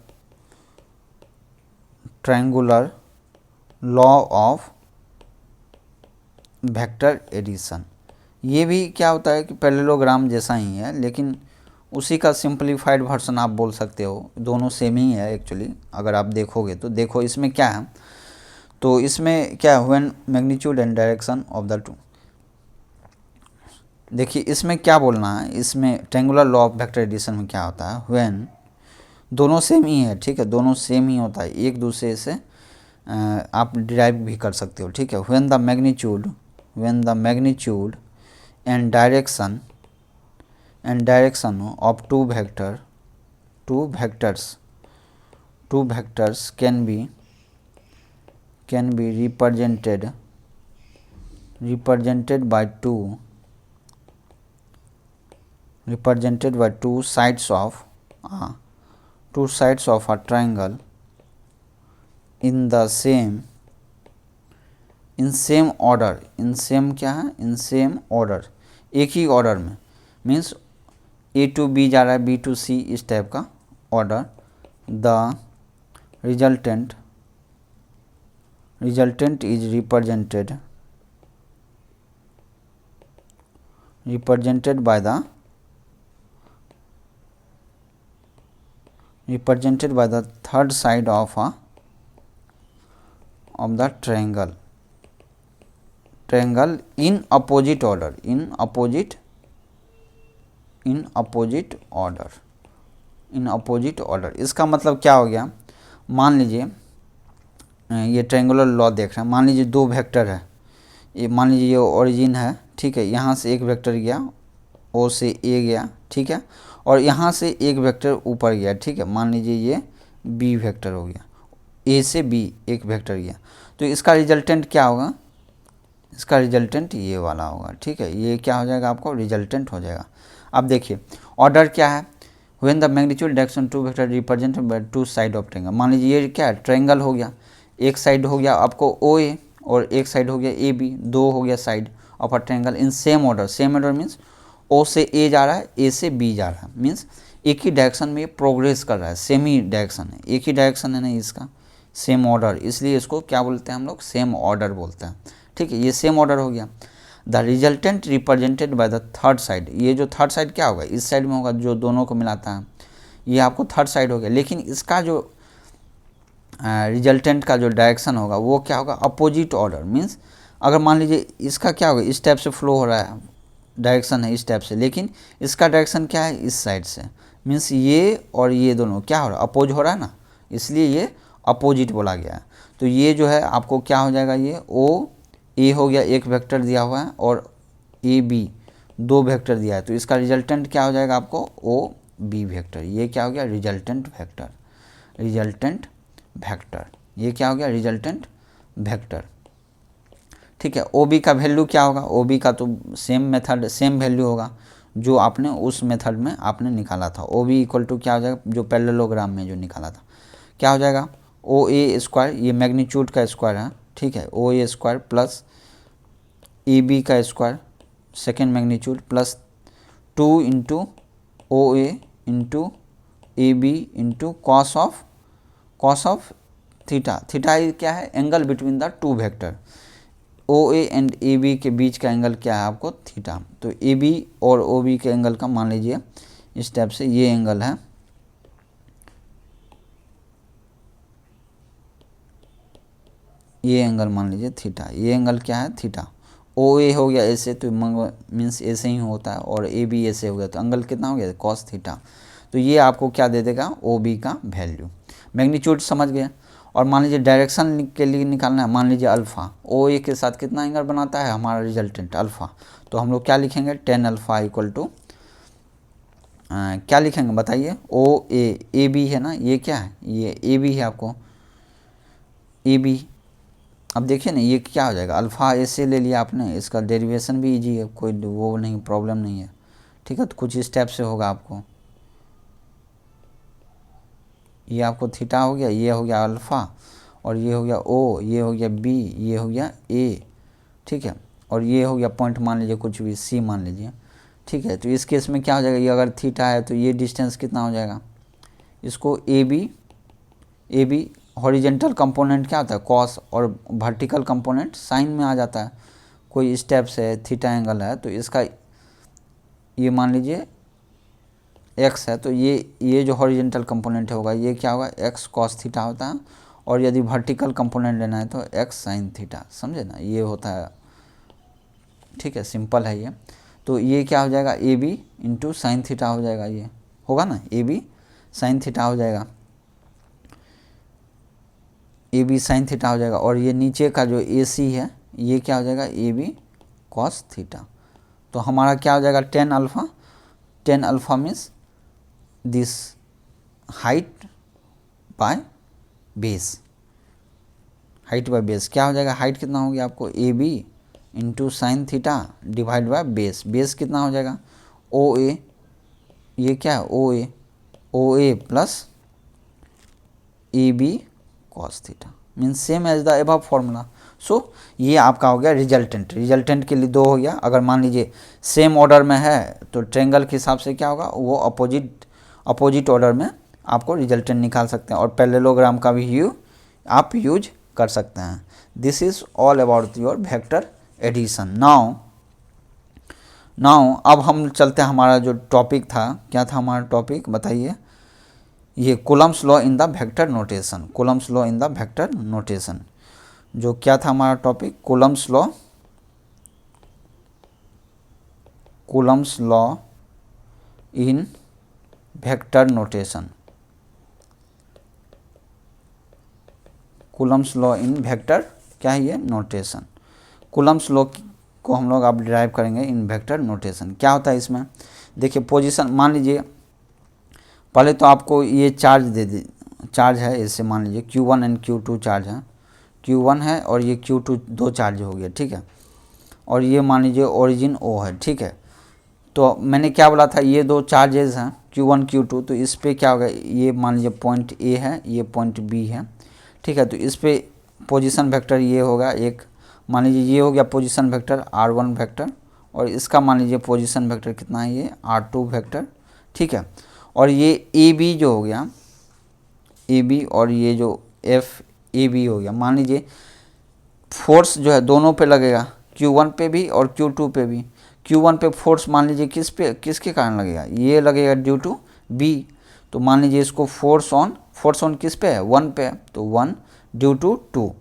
law of vector addition. ये भी क्या होता है कि पैरेललोग्राम जैसा ही है, लेकिन उसी का सिंपलीफाइड वर्जन आप बोल सकते हो। दोनों सेम ही है एक्चुअली, अगर आप देखोगे तो। देखो इसमें क्या है, तो इसमें क्या है? When magnitude and direction of the two. देखिए इसमें क्या बोलना है, इसमें triangular law of vector addition में क्या होता है? व्हेन दोनों सेम ही है, ठीक है, दोनों सेम ही होता है, एक दूसरे से आप डिराइव भी कर सकते हो, ठीक है। When the magnitude and direction of two vectors can be represented by two sides of a triangle in same order, in same क्या है, इन सेम ऑर्डर, एक ही ऑर्डर में, मीन्स ए टू बी जा रहा है, बी टू सी, इस type का order. The resultant is represented by the third side of the triangle in opposite order, इसका मतलब क्या हो गया, मान लीजिए ये ट्रायंगुलर लॉ देख रहे हैं, मान लीजिए दो वेक्टर है, ये मान लीजिए ये ओरिजिन है, ठीक है, यहाँ से एक वेक्टर गया, ओ से ए गया, ठीक है, और यहाँ से एक वेक्टर ऊपर गया, ठीक है, मान लीजिए ये बी वेक्टर हो गया, ए से बी एक वेक्टर गया, तो इसका रिजल्टेंट क्या होगा, इसका रिजल्टेंट ये वाला होगा, ठीक है, ये क्या हो जाएगा, आपको रिजल्टेंट हो जाएगा. अब देखिए ऑर्डर क्या है, when the magnitude direction two vector represented by two side of triangle, मान लीजिए ये क्या है, ट्रायंगल हो गया, एक साइड हो गया आपको ओ ए और एक साइड हो गया ए बी, दो हो गया side of a triangle in same order means O से ए जा रहा है, ए से बी जा रहा है, मीन्स एक ही डायरेक्शन में प्रोग्रेस कर रहा है, सेम ही डायरेक्शन है, एक ही डायरेक्शन है ना इसका, सेम ऑर्डर, इसलिए इसको क्या बोलते हैं हम लोग, सेम ऑर्डर बोलते हैं, ठीक है, ये सेम ऑर्डर हो गया. The resultant represented by the third side, ये जो थर्ड साइड क्या होगा, इस साइड में होगा जो दोनों को मिलाता है, ये आपको थर्ड साइड हो गया, लेकिन इसका जो रिजल्टेंट का जो डायरेक्शन होगा वो क्या होगा, अपोजिट ऑर्डर, मीन्स अगर मान लीजिए इसका क्या होगा, इस टाइप से फ्लो हो रहा है, डायरेक्शन है इस टाइप से, लेकिन इसका डायरेक्शन क्या है, इस साइड से, मीन्स ये और ये दोनों क्या हो रहा है, अपोज हो रहा है ना, इसलिए ये अपोजिट बोला गया है. तो ये जो है आपको क्या हो जाएगा, ये ओ ए हो गया, एक वेक्टर दिया हुआ है, और ए बी दो वेक्टर दिया है, तो इसका रिजल्टेंट क्या हो जाएगा आपको, ओ बी वेक्टर, ये क्या हो गया, रिजल्टेंट वेक्टर, ये क्या हो गया, रिजल्टेंट वेक्टर, ठीक है. ओ बी का वैल्यू क्या होगा, ओ बी का तो सेम वैल्यू होगा जो आपने उस मेथड में आपने निकाला था, ओ बी इक्वल टू क्या हो जाएगा, जो पैरेललोग्राम में जो निकाला था, क्या हो जाएगा, ओ ए स्क्वायर, ये मैग्नीट्यूड का स्क्वायर है, ठीक है, O A square plus A B का square second magnitude plus 2 into O A into A B into cos of theta, क्या है, angle between the two vector, O A and A B के बीच का angle क्या है आपको, theta. तो ए बी और ओ बी के एंगल का मान लीजिए इस टाइप से ये एंगल है, ये एंगल मान लीजिए थीटा, ये एंगल क्या है, थीटा. ओ ए हो गया ऐसे, तो मीन्स ऐसे ही होता है, और ए बी ऐसे हो गया, तो एंगल कितना हो गया, कॉस थीटा. तो ये आपको क्या दे देगा, ओ बी का वैल्यू. मैग्नीट्यूड समझ गए. और मान लीजिए डायरेक्शन के लिए निकालना है, मान लीजिए अल्फ़ा, ओ ए के साथ कितना एंगल बनाता है हमारा रिजल्टेंट अल्फ़ा, तो हम लोग क्या लिखेंगे, टेन अल्फ़ा इक्वल टू क्या लिखेंगे बताइए, ओ ए बी है ना, ये क्या है, ये ए बी है आपको, ए बी. अब देखिए ना ये क्या हो जाएगा, अल्फ़ा ऐसे ले लिया आपने, इसका डेरिवेशन भी इजी है, कोई वो नहीं, प्रॉब्लम नहीं है, ठीक है. तो कुछ इस टाइप से होगा आपको, ये आपको थीटा हो गया, ये हो गया अल्फ़ा, और ये हो गया ओ, ये हो गया बी, ये हो गया ए, ठीक है, और ये हो गया पॉइंट मान लीजिए कुछ भी सी मान लीजिए, ठीक है. तो इस केस में क्या हो जाएगा, ये अगर थीटा है तो ये डिस्टेंस कितना हो जाएगा, इसको ए बी हॉरिजेंटल कंपोनेंट क्या होता है, कॉस, और वर्टिकल कंपोनेंट साइन में आ जाता है, कोई इस टाइप से थीटा एंगल है, तो इसका ये मान लीजिए एक्स है, तो ये जो हॉरिजेंटल कंपोनेंट होगा ये क्या होगा, एक्स कॉस थीटा होता है, और यदि वर्टिकल कंपोनेंट लेना है तो एक्स साइन थीटा, समझे ना, ये होता है, ठीक है, सिंपल है ये. तो ये क्या हो जाएगा, A B into sine theta हो जाएगा, ये होगा ना, ए बी साइन थीटा हो जाएगा, ए बी साइन थीटा हो जाएगा, और ये नीचे का जो ए सी है ये क्या हो जाएगा, ए बी कॉस थीटा. तो हमारा क्या हो जाएगा 10 alpha, 10 alpha means this height by base, height by base क्या हो जाएगा, हाइट कितना हो गया आपको A B into sine theta divide by base, base कितना हो जाएगा ओ ए, ये क्या है O A plus A B cos theta means same as the above formula. So ये आपका हो गया रिजल्टेंट, रिजल्टेंट के लिए 2 हो गया। अगर मान लीजिए सेम ऑर्डर में है तो ट्रेंगल के हिसाब से क्या होगा, वो अपोजिट ऑर्डर में आपको रिजल्टेंट निकाल सकते हैं, और पैरेललोग्राम का भी आप यूज कर सकते हैं। This is all about your vector addition. Now अब हम चलते हैं, हमारा जो टॉपिक था, क्या था हमारा टॉपिक बताइए, ये Coulomb's law in the vector notation, Coulomb's law in the vector notation, जो क्या था हमारा topic, Coulomb's law in vector notation, Coulomb's law in vector क्या है ये नोटेशन। कूलम्स लॉ को हम लोग अब डिराइव करेंगे इन वेक्टर नोटेशन। क्या होता है इसमें, देखिए पोजीशन, मान लीजिए पहले तो आपको ये चार्ज है, इससे मान लीजिए Q1 एंड Q2 चार्ज है, Q1 है और ये Q2 दो चार्ज हो गया, ठीक है, और ये मान लीजिए ओरिजिन O है, ठीक है। तो मैंने क्या बोला था, ये दो चार्जेस हैं Q1 Q2, तो इस पर क्या होगा, ये मान लीजिए पॉइंट A है, ये पॉइंट B है, ठीक है। तो इस पर पोजीशन वेक्टर ये होगा एक, मान लीजिए ये हो गया पोजीशन वेक्टर R1 वेक्टर, और इसका मान लीजिए पोजीशन वेक्टर कितना है, ये R2 वेक्टर, ठीक है। और ये AB जो हो गया AB, और ये जो FAB हो गया, मान लीजिए फोर्स जो है दोनों पे लगेगा, Q1 पे भी और Q2 पे भी। Q1 पे फोर्स मान लीजिए किसके कारण लगेगा, ये लगेगा ड्यू टू B, तो मान लीजिए इसको फोर्स ऑन किस पे है, 1 पे है, तो 1 ड्यू टू 2,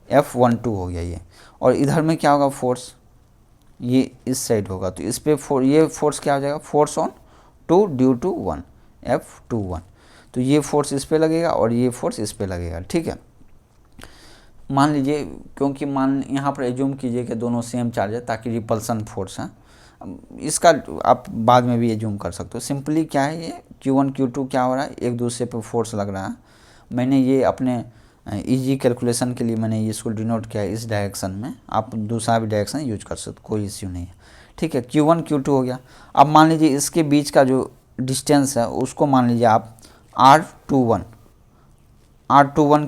F12 हो गया ये। और इधर में क्या होगा फोर्स, ये इस साइड होगा, तो इस पे ये फोर्स क्या हो जाएगा, force on 2 due to 1, F21, तो ये फोर्स इस पे लगेगा और ये फोर्स इस पे लगेगा, ठीक है। मान लीजिए, क्योंकि यहाँ पर एज्यूम कीजिए कि दोनों सेम चार्ज है ताकि रिपल्सन फोर्स है, इसका आप बाद में भी एज्यूम कर सकते हो। सिंपली क्या है, ये Q1 Q2 क्या हो रहा है, एक दूसरे पे फोर्स लग रहा है। मैंने ये अपने इजी कैलकुलेशन के लिए मैंने इसको डिनोट किया है इस डायरेक्शन में, आप दूसरा भी डायरेक्शन यूज कर सकते, कोई इश्यू नहीं है, ठीक है। Q1 Q2 हो गया। अब मान लीजिए इसके बीच का जो डिस्टेंस है उसको मान लीजिए आप R21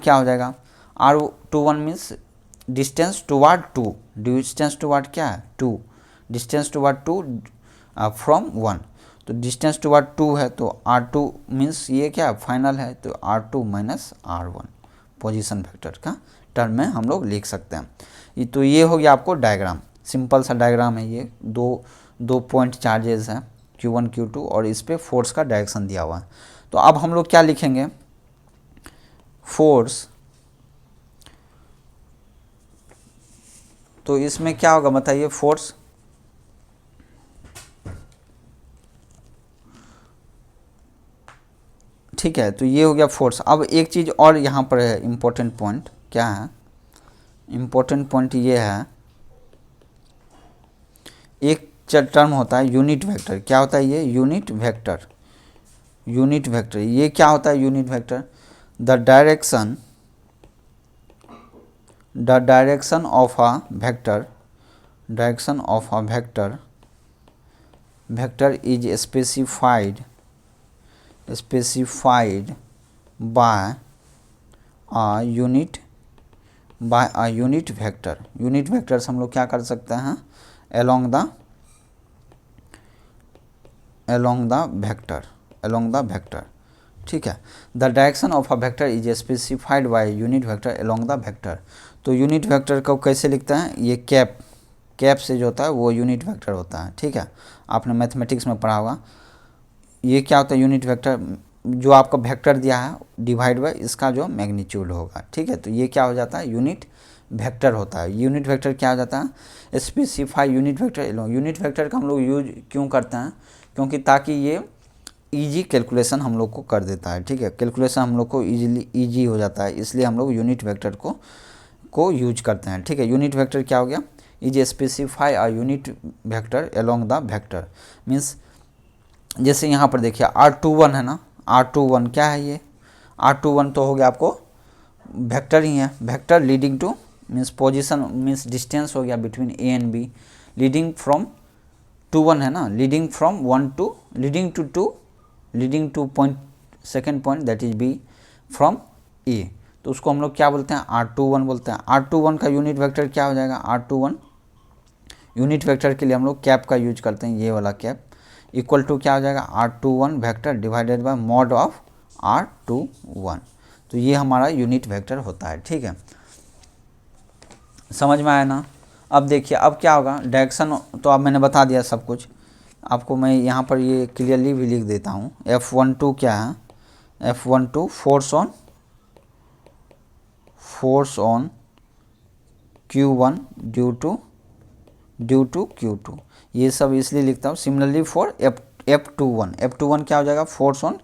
क्या हो जाएगा, R21 means distance toward 2, distance toward क्या है 2, डिस्टेंस टुवार्ड 2 फ्रॉम 1, तो डिस्टेंस टुवार्ड 2 है, तो R2 मीन्स ये क्या फाइनल है, तो R2 minus R1 position vector का टर्म में हम लोग लिख सकते हैं। तो ये हो गया आपको डायग्राम, सिंपल सा डायग्राम है ये, दो पॉइंट चार्जेस हैं Q1 Q2 और इस पे फोर्स का डायरेक्शन दिया हुआ है। तो अब हम लोग क्या लिखेंगे, फोर्स, तो इसमें क्या होगा बताइए, फोर्स ठीक है, तो ये हो गया फोर्स। अब एक चीज़ और यहाँ पर है इम्पोर्टेंट पॉइंट, क्या है इम्पोर्टेंट पॉइंट, ये है एक टर्म होता है यूनिट वेक्टर, क्या होता है ये यूनिट वेक्टर, ये क्या होता है unit vector, the direction of a vector is specified by a unit vector. Unit vector से हम लोग क्या कर सकते हैं, along the vector, ठीक है। The direction of a vector is specified by unit vector along the vector. तो यूनिट वेक्टर को कैसे लिखते हैं, ये कैप से जो होता है वो यूनिट वेक्टर होता है, ठीक है, आपने मैथमेटिक्स में पढ़ा होगा। ये क्या होता है यूनिट वेक्टर, जो आपका वेक्टर दिया है डिवाइड बाय इसका जो मैग्नीट्यूड होगा, ठीक है। तो ये क्या हो जाता है, यूनिट वेक्टर होता है। यूनिट वेक्टर क्या हो जाता है, specify unit vector along. Unit vector का हम लोग यूज क्यों करते हैं, क्योंकि ताकि ये इजी कैलकुलेशन हम लोग को कर देता है, ठीक है, कैलकुलेशन हम लोग को इजी हो जाता है, इसलिए हम लोग यूनिट वेक्टर को यूज करते हैं, ठीक है। यूनिट वेक्टर क्या हो गया, is specify a unit vector along the vector. Means जैसे यहाँ पर देखिए R21 है ना, R21 क्या है ये, R21 तो हो गया आपको वेक्टर ही है, vector leading to means position means distance हो गया between A and B, leading from to 1 है ना, leading from 1 to leading to 2 leading to point second point that is B from A, तो उसको हम लोग क्या बोलते हैं, R21 बोलते हैं। R21 का यूनिट वेक्टर क्या हो जाएगा, R21 यूनिट वेक्टर के लिए हम लोग कैप का यूज करते हैं, ये वाला कैप, इक्वल टू क्या हो जाएगा, R21 vector divided by mod of R21। तो ये हमारा यूनिट वेक्टर होता है, ठीक है, समझ में आया ना। अब देखिए अब क्या होगा, डायरेक्शन तो अब मैंने बता दिया सब कुछ आपको, मैं यहाँ पर ये क्लियरली भी लिख देता हूँ। F12 क्या है, F12 force on Q1 due to Q2, ये सब इसलिए लिखता हूँ। सिमिलरली फॉर F21 क्या हो जाएगा, force on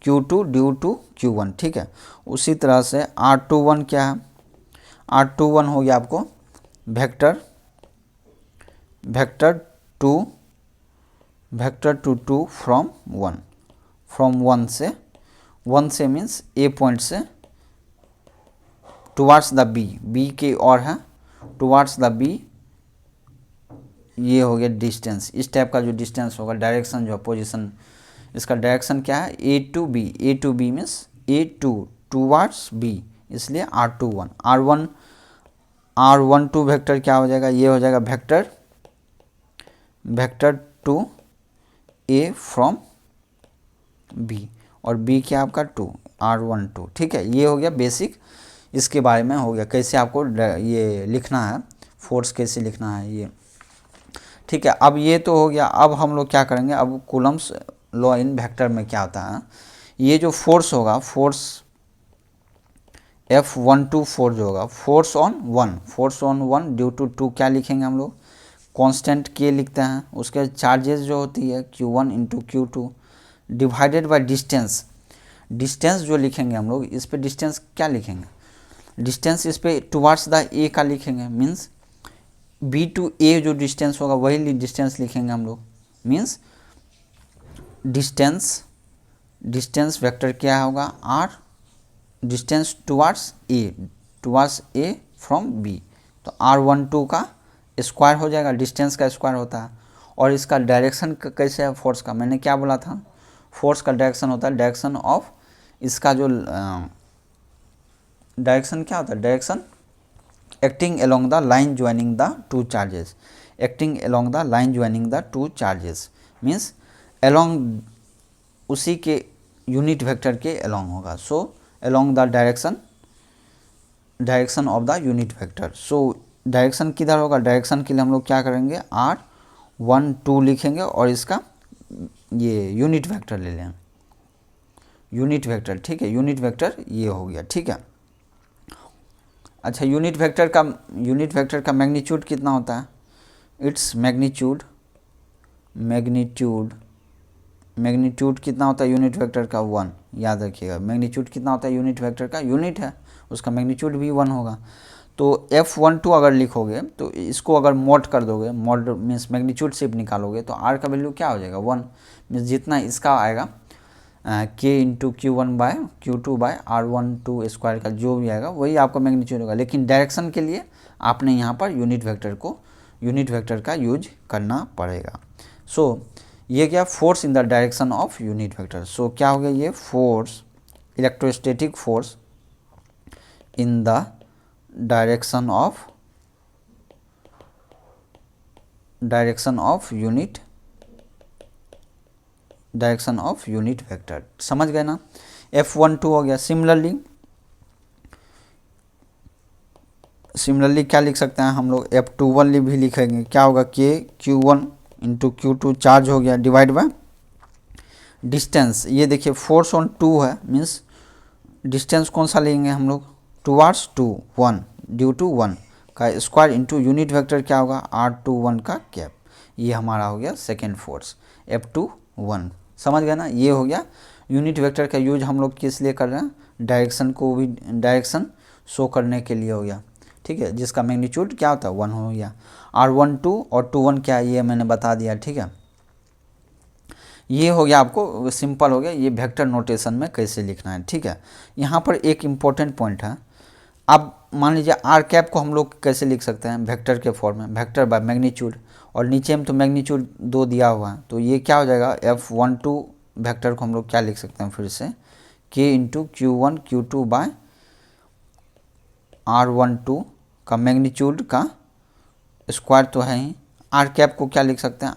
Q2 due to Q1, ठीक है। उसी तरह से R21 क्या है, R21 हो गया आपको वेक्टर टू फ्रॉम 1 से मीन्स ए पॉइंट से टुवार्ड्स द बी के और है टुवार्ड्स द बी, ये हो गया डिस्टेंस। इस टाइप का जो डिस्टेंस होगा, डायरेक्शन जो पोजीशन, इसका डायरेक्शन क्या है, A to B means A towards B, इसलिए R21 R12 वेक्टर क्या हो जाएगा, ये हो जाएगा vector to A from B, और बी क्या आपका 2 R12, ठीक है। ये हो गया बेसिक, इसके बारे में हो गया कैसे आपको ये लिखना है, फोर्स कैसे लिखना है ये, ठीक है। अब ये तो हो गया, अब हम लोग क्या करेंगे, अब कूलम्स लॉ इन वेक्टर में क्या होता है, ये जो फोर्स होगा, फोर्स F12 फोर्स जो होगा, फोर्स ऑन 1 ड्यू टू 2 क्या लिखेंगे हम लोग, कांस्टेंट के लिखते हैं। उसके चार्जेस जो होती है Q1 into Q2 divided by distance जो लिखेंगे हम लोग, इस पे डिस्टेंस क्या लिखेंगे, डिस्टेंस इस पे टुवार्ड्स द ए का लिखेंगे, मीन्स बी टू ए जो डिस्टेंस होगा वही डिस्टेंस लिखेंगे हम लोग, मीन्स डिस्टेंस वेक्टर क्या होगा, R distance towards A from B, तो R12 का स्क्वायर हो जाएगा, डिस्टेंस का स्क्वायर होता है। और इसका डायरेक्शन कैसे है फोर्स का, मैंने क्या बोला था, फोर्स का डायरेक्शन होता है, डायरेक्शन ऑफ इसका जो डायरेक्शन क्या होता है, direction acting along the line joining the two charges, means along उसी के यूनिट वेक्टर के अलोंग होगा, so along the direction of the unit vector. So direction किधर होगा, डायरेक्शन के लिए हम लोग क्या करेंगे, R12 लिखेंगे और इसका ये यूनिट वेक्टर ले लें, यूनिट वेक्टर, ठीक है, यूनिट वेक्टर ये हो गया, ठीक है। अच्छा, यूनिट वेक्टर का मैग्नीट्यूड कितना होता है, इट्स मैग्नीट्यूड कितना होता है यूनिट वेक्टर का, 1, याद रखिएगा। मैग्नीट्यूड कितना होता है यूनिट वेक्टर का, यूनिट है उसका मैग्नीट्यूड भी 1 होगा। तो F12 अगर लिखोगे तो इसको अगर मॉड कर दोगे, मॉड मीन्स मैग्नीट्यूड शिफ्ट निकालोगे, तो R का वैल्यू क्या हो जाएगा, 1, मीन्स जितना इसका आएगा K into Q1 by Q2 by R12 square का जो भी आएगा वही आपका मैग्नीट्यूड होगा। लेकिन डायरेक्शन के लिए आपने यहाँ पर यूनिट वेक्टर का यूज करना पड़ेगा। सो ये क्या, force in the direction of unit vector. So क्या हो गया, ये force, electrostatic force in the direction of unit vector, समझ गए ना। F12 हो गया। सिमिलरली क्या लिख सकते हैं हम लोग, F21 भी लिखेंगे, क्या होगा, K Q1 into Q2 charge हो गया डिवाइड बाय डिस्टेंस। ये देखिए फोर्स ऑन 2 है, मीन्स डिस्टेंस कौन सा लेंगे हम लोग, टुवार्ड्स 1 ड्यू टू 1 का स्क्वायर इंटू यूनिट वेक्टर क्या होगा, R21 का कैप। ये हमारा हो गया सेकेंड फोर्स F21, समझ गए ना। ये हो गया यूनिट वेक्टर का यूज हम लोग किस लिए कर रहे हैं, डायरेक्शन शो करने के लिए हो गया, ठीक है, जिसका मैग्नीट्यूड क्या होता है 1 हो गया। R12 और 21 क्या है ये मैंने बता दिया, ठीक है। ये हो गया, आपको सिंपल हो गया ये वेक्टर नोटेशन में कैसे लिखना है, ठीक है। यहाँ पर एक इम्पोर्टेंट पॉइंट है, अब मान लीजिए आर कैप को हम लोग कैसे लिख सकते हैं वेक्टर के फॉर्म में, वेक्टर बाय मैग्नीट्यूड, और नीचे में तो मैग्नीट्यूड 2 दिया हुआ है, तो ये क्या हो जाएगा F12 वेक्टर को हम लोग क्या लिख सकते हैं फिर से K into Q1 Q2 by R12 का मैग्नीट्यूड का स्क्वायर तो है ही। आर कैप को क्या लिख सकते हैं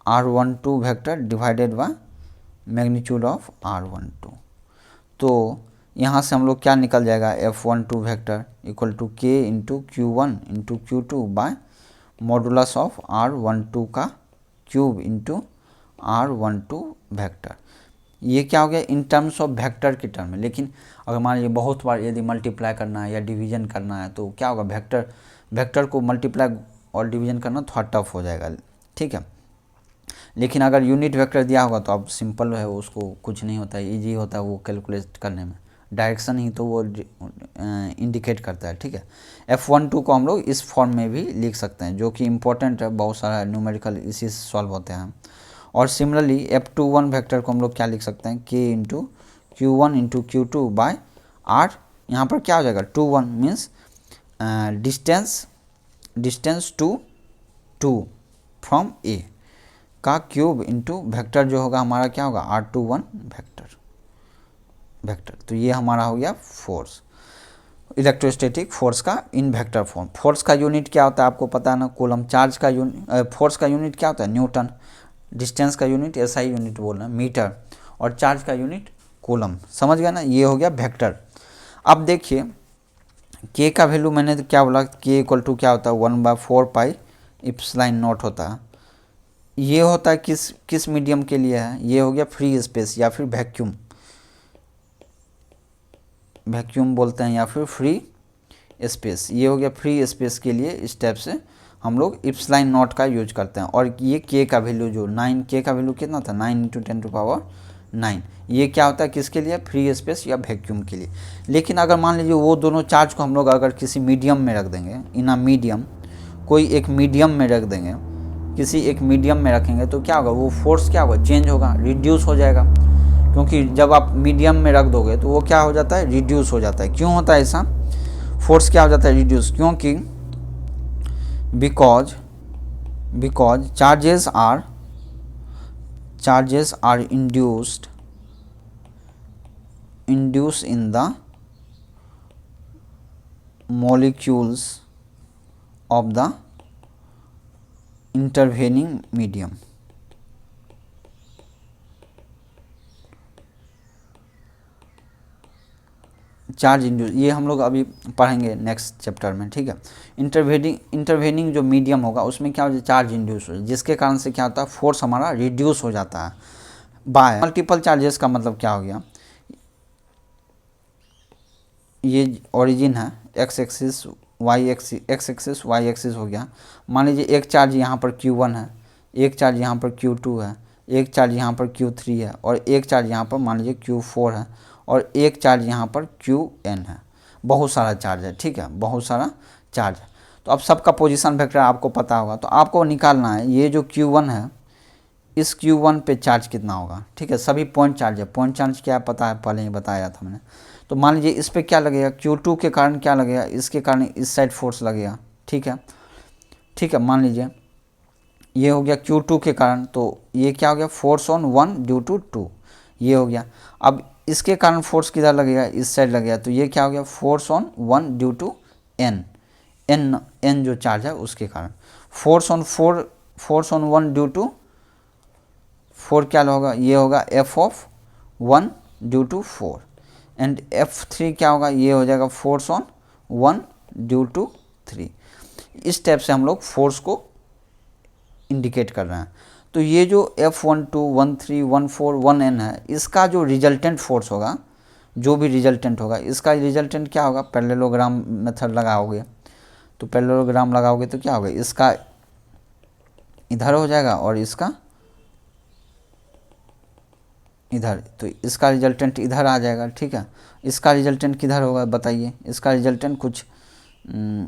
R12 vector divided by magnitude of R12। तो यहाँ से हम लोग क्या निकल जाएगा F12 vector equal to K into Q1 into Q2 by modulus of R12 का क्यूब इंटू R12 वेक्टर। ये क्या हो गया इन टर्म्स ऑफ वेक्टर के टर्म में। लेकिन अगर मान लीजिए बहुत बार यदि मल्टीप्लाई करना है या डिवीजन करना है तो क्या होगा, वेक्टर को मल्टीप्लाई और डिवीजन करना थोड़ा टफ हो जाएगा, ठीक है। लेकिन अगर यूनिट वेक्टर दिया होगा तो अब सिंपल है, उसको कुछ नहीं होता है, ईजी होता है वो कैलकुलेट करने में, डायरेक्शन ही तो वो इंडिकेट करता है, ठीक है। F12 को हम लोग इस फॉर्म में भी लिख सकते हैं जो कि इम्पोर्टेंट है, बहुत सारा न्यूमेरिकल इसी से सॉल्व होते हैं। और सिमिलरली F21 वेक्टर को हम लोग क्या लिख सकते हैं K into Q1 into Q2 by R, यहाँ पर क्या हो जाएगा 21 means distance to from A का क्यूब इंटू वेक्टर जो होगा हमारा क्या होगा R21 वेक्टर। तो ये हमारा हो गया फोर्स, इलेक्ट्रोस्टैटिक फोर्स का इन वेक्टर फॉर्म। फोर्स का यूनिट क्या होता है आपको पता है ना, कूलम। चार्ज का यूनिट, फोर्स का यूनिट क्या होता है न्यूटन, डिस्टेंस का यूनिट SI यूनिट बोलना मीटर, और चार्ज का यूनिट कूलम। समझ गया ना, ये हो गया वेक्टर। अब देखिए K का वैल्यू मैंने तो क्या बोला, K इक्वल टू क्या होता है 1/4 पाई एप्सिलॉन नॉट होता है। ये होता है किस मीडियम के लिए है, ये हो गया फ्री स्पेस या फिर वैक्यूम बोलते हैं या फिर फ्री स्पेस। ये हो गया फ्री स्पेस के लिए, इस टाइप से हम लोग एप्सिलॉन नॉट का यूज करते हैं। और ये K का वैल्यू जो 9, K का वैल्यू कितना था 9 × 10⁹ ये क्या होता है किसके लिए, फ्री स्पेस या वैक्यूम के लिए। लेकिन अगर मान लीजिए वो दोनों चार्ज को हम लोग अगर किसी मीडियम में रख देंगे, इन अ मीडियम, कोई एक मीडियम में रख देंगे, किसी एक मीडियम में रखेंगे तो क्या होगा, वो फोर्स क्या होगा चेंज होगा, रिड्यूस हो जाएगा। क्योंकि जब आप मीडियम में रख दोगे तो वो क्या हो जाता है रिड्यूस हो जाता है। क्यों होता है ऐसा, फोर्स क्या हो जाता है रिड्यूस, क्योंकि because charges are induce in the molecules of the intervening medium। Charge induce, ये हम लोग अभी पढ़ेंगे नेक्स्ट चैप्टर में, ठीक है। इंटरवेनिंग जो मीडियम होगा उसमें क्या हो जाए चार्ज इंड्यूस हो, जिसके कारण से क्या होता है फोर्स हमारा रिड्यूस हो जाता है बाय मल्टीपल चार्जेस। का मतलब क्या हो गया, ये ओरिजिन है एक्स एक्सिस वाई एक्सिस हो गया। मान लीजिए एक चार्ज यहाँ पर Q1 है, एक चार्ज यहाँ पर Q2 है, एक चार्ज यहाँ पर Q3 है, और एक चार्ज यहाँ पर मान लीजिए Q4 है, और एक चार्ज यहाँ पर Qn है। बहुत सारा चार्ज है, ठीक है, बहुत सारा चार्ज है। तो अब सबका पोजीशन वेक्टर आपको पता होगा, तो आपको निकालना है ये जो Q1 है इस Q1 पे चार्ज कितना होगा, ठीक है। सभी पॉइंट चार्ज है, पॉइंट चार्ज क्या पता है पहले ही बताया था मैंने। तो मान लीजिए इस पे क्या लगेगा Q2 के कारण क्या लगेगा, इसके कारण इस साइड फोर्स लगेगा, ठीक है। मान लीजिए ये हो गया Q2 के कारण, तो ये क्या हो गया फोर्स ऑन 1 ड्यू टू 2, ये हो गया। अब इसके कारण फोर्स किधर लगेगा, इस साइड लगेगा, तो ये क्या हो गया force on 1 due to n जो चार्ज है उसके कारण। फोर्स ऑन 1 ड्यू टू 4 क्या होगा, ये होगा F(1) due to 4, and F3 क्या होगा, ये हो जाएगा फोर्स ऑन 1 ड्यू टू 3। इस टाइप से हम लोग फोर्स को इंडिकेट कर रहे हैं। तो ये जो F12, 13, 14, 1n है, इसका जो रिजल्टेंट फोर्स होगा, जो भी रिजल्टेंट होगा, इसका रिजल्टेंट क्या होगा, पैरेललोग्राम मेथड लगाओगे तो पैरेललोग्राम लगाओगे तो क्या होगा, इसका इधर हो जाएगा और इसका इधर, तो इसका रिजल्टेंट इधर आ जाएगा, ठीक है। इसका रिजल्टेंट किधर होगा बताइए, इसका रिजल्टेंट कुछ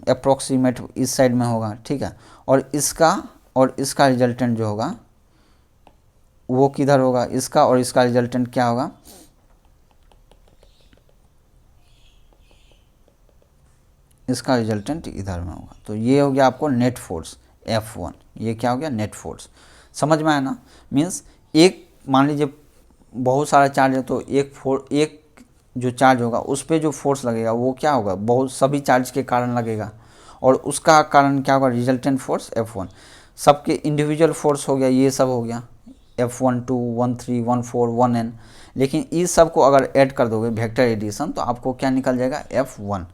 अप्रोक्सीमेट इस साइड में होगा, ठीक है। और इसका रिजल्टेंट जो होगा वो किधर होगा, इसका और इसका रिजल्टेंट क्या होगा, इसका रिजल्टेंट इधर में होगा। तो ये हो गया आपको नेट फोर्स F1, ये क्या हो गया, नेट फोर्स। समझ में आया ना। मीन्स एक, मान लीजिए बहुत सारा चार्ज है, तो एक जो चार्ज होगा उस पर जो फोर्स लगेगा वो क्या होगा, बहुत सभी चार्ज के कारण लगेगा, और उसका कारण क्या होगा, रिजल्टेंट फोर्स F1। सबके इंडिविजुअल फोर्स हो गया, ये सब हो गया F12, 13, 14, 1n, लेकिन इस सब को अगर ऐड कर दोगे वेक्टर एडिशन तो आपको क्या निकल जाएगा, F1।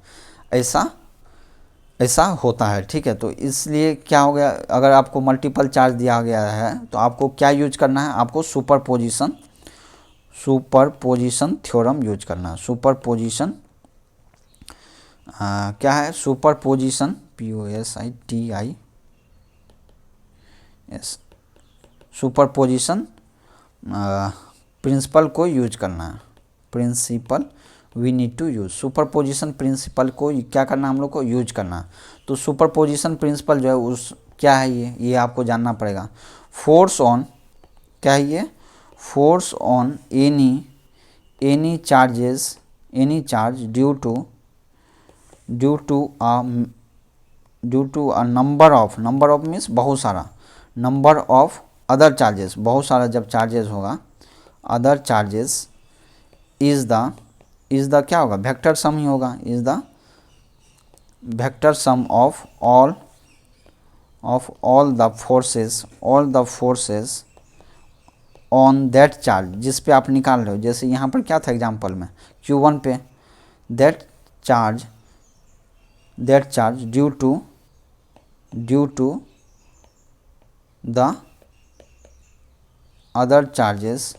ऐसा होता है, ठीक है। तो इसलिए क्या हो गया, अगर आपको मल्टीपल चार्ज दिया गया है तो आपको क्या यूज करना है, आपको सुपरपोजिशन थ्योरम यूज करना है। सुपरपोजिशन क्या है, सुपरपोजिशन POSITIS, सुपरपोजिशन प्रिंसिपल को यूज करना है। Principle we need to use, superposition principle को क्या करना है, हम लोग को यूज करना। तो सुपरपोजिशन प्रिंसिपल जो है उस क्या है, ये आपको जानना पड़ेगा। फोर्स ऑन, क्या है ये, force on any charge due to a number of मीन्स बहुत सारा, नंबर ऑफ अदर चार्जेस, बहुत सारा जब चार्जेस होगा, अदर चार्जेस इज द क्या होगा, वेक्टर सम ही होगा, is the vector sum of all the forces on that charge, जिस पे आप निकाल रहे हो। जैसे यहाँ पर क्या था एग्जाम्पल में Q1 पे, that charge due to the other charges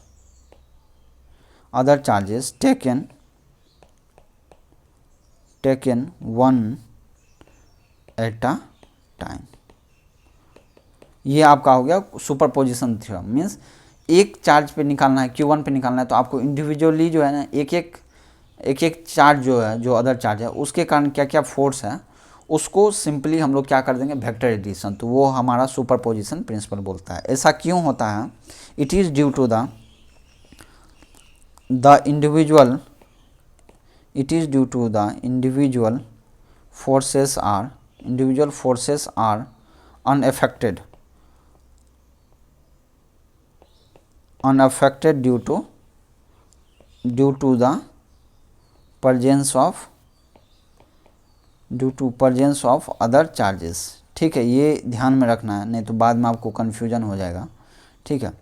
taken one at a time। ये आपका हो गया सुपरपोजिशन थ्योरम। मीन्स एक चार्ज पे निकालना है, Q1 पे निकालना है, तो आपको इंडिविजुअली जो है ना एक एक चार्ज जो है, जो अदर चार्ज है उसके कारण क्या क्या फोर्स है, उसको सिंपली हम लोग क्या कर देंगे, वेक्टर एडिशन। तो वो हमारा सुपरपोजिशन प्रिंसिपल बोलता है। ऐसा क्यों होता है, it is due to the individual forces are unaffected due to the presence of other charges। ठीक है, ये ध्यान में रखना है, नहीं तो बाद में आपको कन्फ्यूजन हो जाएगा, ठीक है।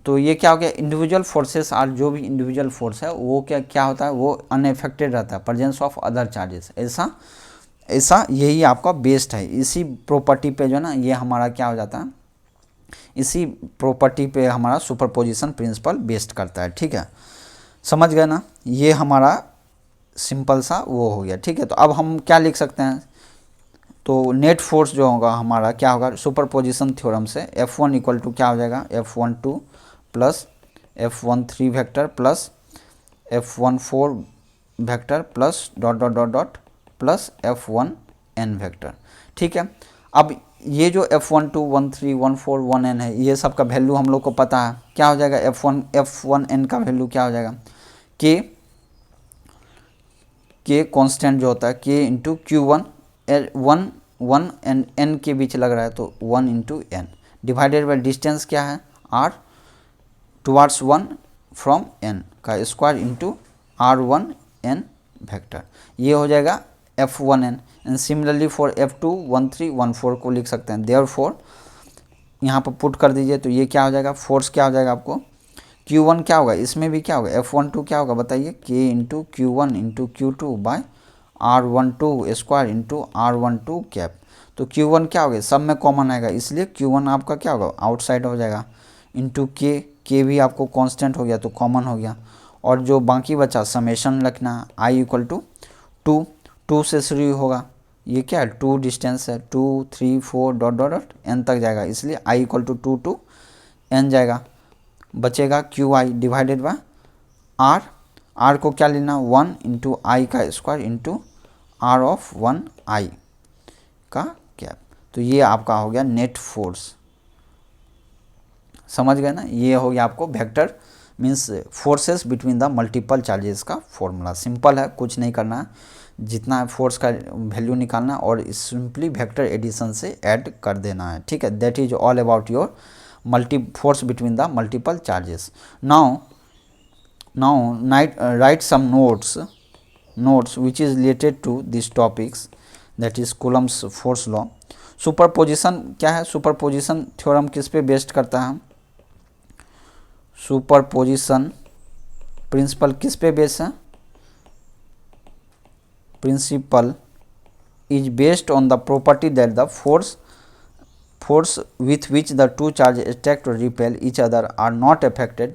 तो ये क्या हो गया, इंडिविजुअल फोर्सेस आर, जो भी इंडिविजुअल फोर्स है वो क्या होता है, वो अनएफेक्टेड रहता है, प्रेजेंस ऑफ अदर चार्जेस। ऐसा यही आपका बेस्ड है। इसी प्रॉपर्टी पे जो है ना, ये हमारा क्या हो जाता है, इसी प्रॉपर्टी पे हमारा सुपरपोजिशन प्रिंसिपल बेस्ड करता है, ठीक है। समझ गए ना, ये हमारा सिंपल सा वो हो गया, ठीक है। तो अब हम क्या लिख सकते हैं, तो नेट फोर्स जो होगा हमारा क्या होगा, सुपरपोजिशन थ्योरम से F1 इक्वल टू क्या हो जाएगा, F12 plus F13 vector plus F14 vector plus dot dot dot dot plus F1n vector, ठीक है। अब ये जो F12, 13, 14, 1n है, ये सब का वैल्यू हम लोग को पता है। क्या हो जाएगा, F1n का वैल्यू क्या हो जाएगा, K कांस्टेंट जो होता है K into Q1, 1 and n के बीच लग रहा है तो 1 into n divided by distance क्या है, r टुवार्ड्स 1 फ्रॉम n का स्क्वायर इंटू r1n वेक्टर। ये हो जाएगा F1n। And similarly for F2, 13, 14 को लिख सकते हैं। देयरफॉर यहाँ पर पुट कर दीजिए, तो ये क्या हो जाएगा, फोर्स क्या हो जाएगा आपको, Q1 क्या होगा, इसमें भी क्या होगा, F12 क्या होगा बताइए, K into Q1 into Q2 by R12 square into R12 cap. तो Q1 क्या होगा, सब में कॉमन आएगा, इसलिए Q1 आपका क्या होगा, आउटसाइड हो जाएगा, इंटू K भी आपको कांस्टेंट हो गया तो कॉमन हो गया, और जो बाकी बचा समेशन लिखना, I इक्वल टू 2 से शुरू होगा, ये क्या है 2 डिस्टेंस है, 2, 3, 4 डॉट डॉट डॉट n तक जाएगा, इसलिए I equal to 2 to n जाएगा, बचेगा Q I divided by R. R को क्या लेना, 1 इंटू आई का square into R of 1 I का कैप। तो ये आपका हो गया नेट फोर्स। समझ गए ना, ये हो गया आपको vector means forces between the multiple charges का फॉर्मूला। सिंपल है, कुछ नहीं करना है, जितना फोर्स का वैल्यू निकालना है और सिंपली वेक्टर एडिशन से ऐड कर देना है। ठीक है, that is all about your multi force between the multiple charges. Now write some notes which is related to these topics, that is Coulomb's force law। Superposition क्या है, superposition theorem किस पे बेस्ड करता है, सुपरपोजिशन प्रिंसिपल किस पे based है, principal is based on the property that the force with which the two charges attract or repel each other are not affected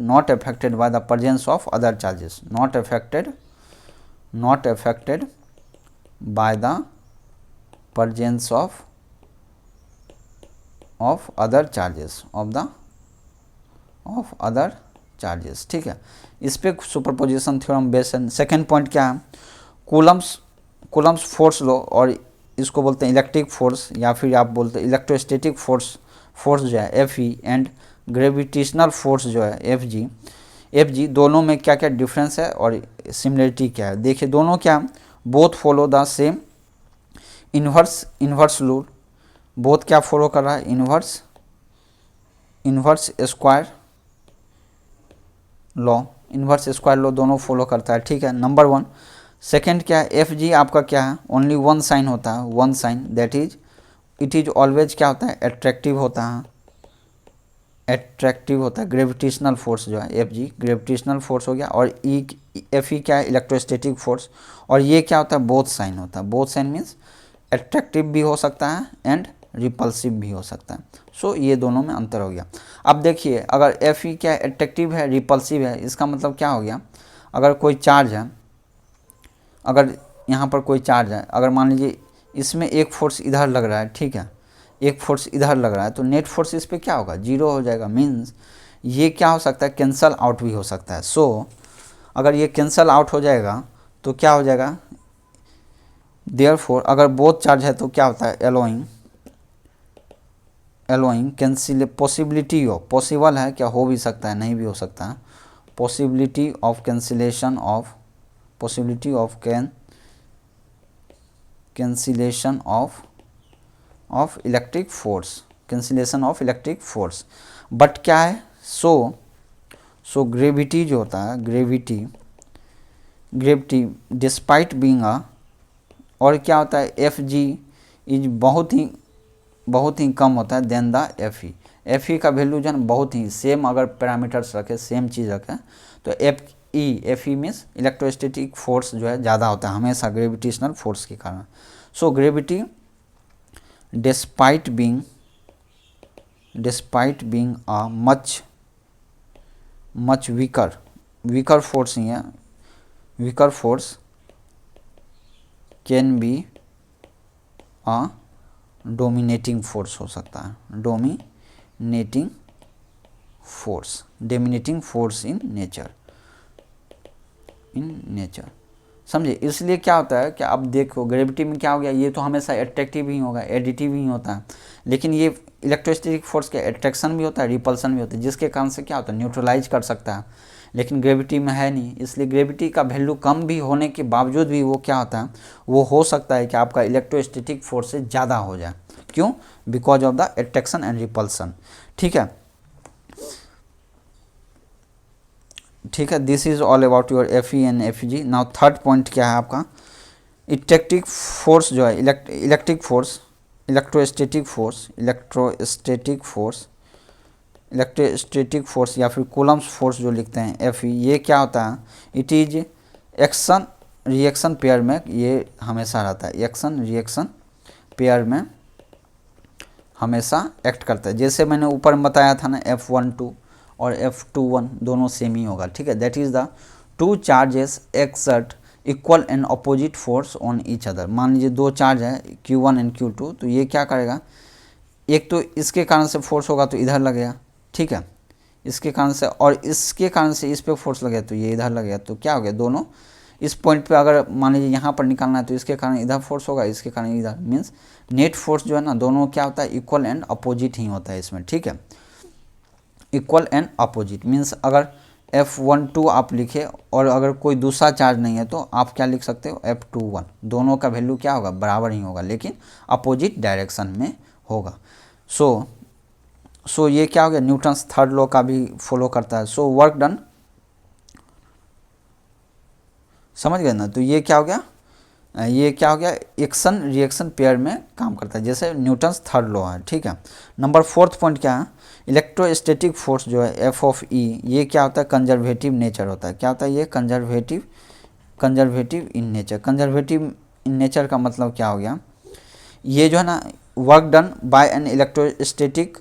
by the presence of other charges, not affected by the presence of other charges of other charges। ठीक है, इस पे superposition theorem based है। Second point क्या है, Coulomb's force law, और इसको बोलते हैं इलेक्ट्रिक फोर्स या फिर आप बोलते हैं इलेक्ट्रोस्टैटिक फोर्स जो है F E, and gravitational force जो है एफ जी दोनों में क्या क्या डिफरेंस है और सिमिलरिटी क्या है। देखिए दोनों क्या, both follow the same inverse rule, both क्या फॉलो कर रहा है, इन्वर्स स्क्वायर लॉ दोनों फॉलो करता है। ठीक है, नंबर 1। सेकेंड क्या है, एफ जी आपका क्या है, ओनली वन साइन होता है, one sine, that is it is always क्या होता है, अट्रैक्टिव होता है। ग्रेविटेशनल फोर्स जो है एफ जी ग्रेविटेशनल फोर्स हो गया, और ई एफ ई क्या है, इलेक्ट्रोस्टैटिक फोर्स, और ये क्या होता है, बोथ साइन होता है। बोथ साइन मीन्स अट्रैक्टिव भी हो सकता है एंड रिपल्सिव भी हो सकता है। सो ये दोनों में अंतर हो गया। अब देखिए अगर एफ ई क्या अट्रैक्टिव है, रिपल्सिव है, इसका मतलब क्या हो गया, अगर कोई चार्ज है, अगर यहाँ पर कोई चार्ज है, अगर मान लीजिए इसमें एक फोर्स इधर लग रहा है, ठीक है, एक फोर्स इधर लग रहा है, तो नेट फोर्स इस पर क्या होगा, 0 हो जाएगा। मीन्स ये क्या हो सकता है, कैंसल आउट भी हो सकता है। सो अगर ये कैंसल आउट हो जाएगा तो क्या हो जाएगा, देयरफॉर अगर बोथ चार्ज है तो क्या होता है, allowing cancel possibility of, possible है क्या, हो भी सकता है नहीं भी हो सकता है, possibility of cancellation of electric force, but क्या है, सो ग्रेविटी जो होता है, ग्रेविटी डिस्पाइट बीइंग और क्या होता है, एफ जी इज बहुत ही कम होता है देन द एफ ई का वैल्यू जो है बहुत ही सेम, अगर पैरामीटर्स रखे, सेम चीज़ रखे, तो F E means electrostatic force जो है ज़्यादा होता है हमेशा ग्रेविटेशनल फोर्स के कारण। So gravity despite being a much weaker force ही है, weaker force can be a dominating force हो सकता है, डोमिनेटिंग फोर्स इन नेचर, समझे। इसलिए क्या होता है कि अब देखो ग्रेविटी में क्या हो गया, ये तो हमेशा एट्रैक्टिव ही होगा, एडिटिव ही होता है, लेकिन ये इलेक्ट्रोस्टैटिक फोर्स का अट्रैक्शन भी होता है, रिपल्सन भी होता है, जिसके कारण से क्या होता है, न्यूट्रलाइज कर सकता है, लेकिन ग्रेविटी में है नहीं। इसलिए ग्रेविटी का वैल्यू कम भी होने के बावजूद भी वो क्या होता है, वो हो सकता है कि आपका इलेक्ट्रोस्टैटिक फोर्स से ज़्यादा हो जाए। क्यों, because of the attraction and repulsion. ठीक है, this is all about your F E and F G. Now third point क्या है आपका, इलेक्ट्रिक फोर्स जो है, इलेक्ट्रोस्टैटिक फोर्स या फिर कूलम्स फोर्स जो लिखते हैं एफ ई, ये क्या होता है, it is action reaction pair में ये हमेशा रहता है, एक्शन रिएक्शन पेयर में हमेशा एक्ट करता है। जैसे मैंने ऊपर में बताया था ना, F12 और F21 दोनों सेम ही होगा। ठीक है, that is the two charges exert equal and opposite force on each other. मान लीजिए दो चार्ज है Q1 एंड Q2, तो ये क्या करेगा, एक तो इसके कारण से फोर्स होगा तो इधर लगेगा, ठीक है, इसके कारण से और इसके कारण से इस पे फोर्स लगे तो ये इधर लग गया, तो क्या हो गया, दोनों इस पॉइंट पे अगर मान लीजिए यहाँ पर निकालना है तो इसके कारण इधर फोर्स होगा, इसके कारण इधर, मीन्स नेट फोर्स जो है ना दोनों क्या होता है, इक्वल एंड अपोजिट ही होता है इसमें, ठीक है। इक्वल एंड अपोजिट मीन्स अगर F12 आप लिखे और अगर कोई दूसरा चार्ज नहीं है तो आप क्या लिख सकते हो, F21, दोनों का वैल्यू क्या होगा, बराबर ही होगा लेकिन अपोजिट डायरेक्शन में होगा। सो ये क्या हो गया, न्यूटन्स थर्ड लॉ का भी फॉलो करता है। सो वर्क डन, समझ गए ना, तो ये क्या हो गया, ये क्या हो गया, एक्शन रिएक्शन पेयर में काम करता है, जैसे न्यूटन्स थर्ड लॉ है, ठीक है। नंबर 4th पॉइंट क्या है, इलेक्ट्रोस्टैटिक फोर्स जो है एफ ऑफ ई, ये क्या होता है, कंजर्वेटिव नेचर होता है। क्या होता है ये, conservative in nature. Conservative in nature का मतलब क्या हो गया, ये जो है ना, work done by an electrostatic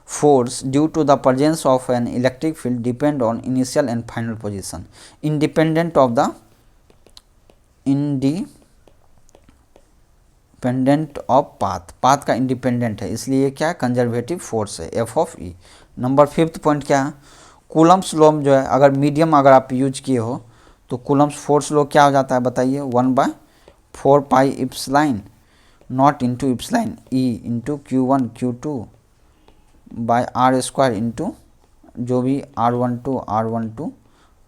force due to the presence of an electric field depend on initial and final position independent of the independent of path का इंडिपेंडेंट है, इसलिए क्या है, कंजर्वेटिव फोर्स है F of E. Number 5th point क्या है, Coulomb's law जो है, अगर मीडियम अगर आप यूज किए हो तो कूलम्स फोर्स लॉ क्या हो जाता है बताइए, 1/4 pi epsilon naught into epsilon E into Q1 Q2 by R square into जो भी R12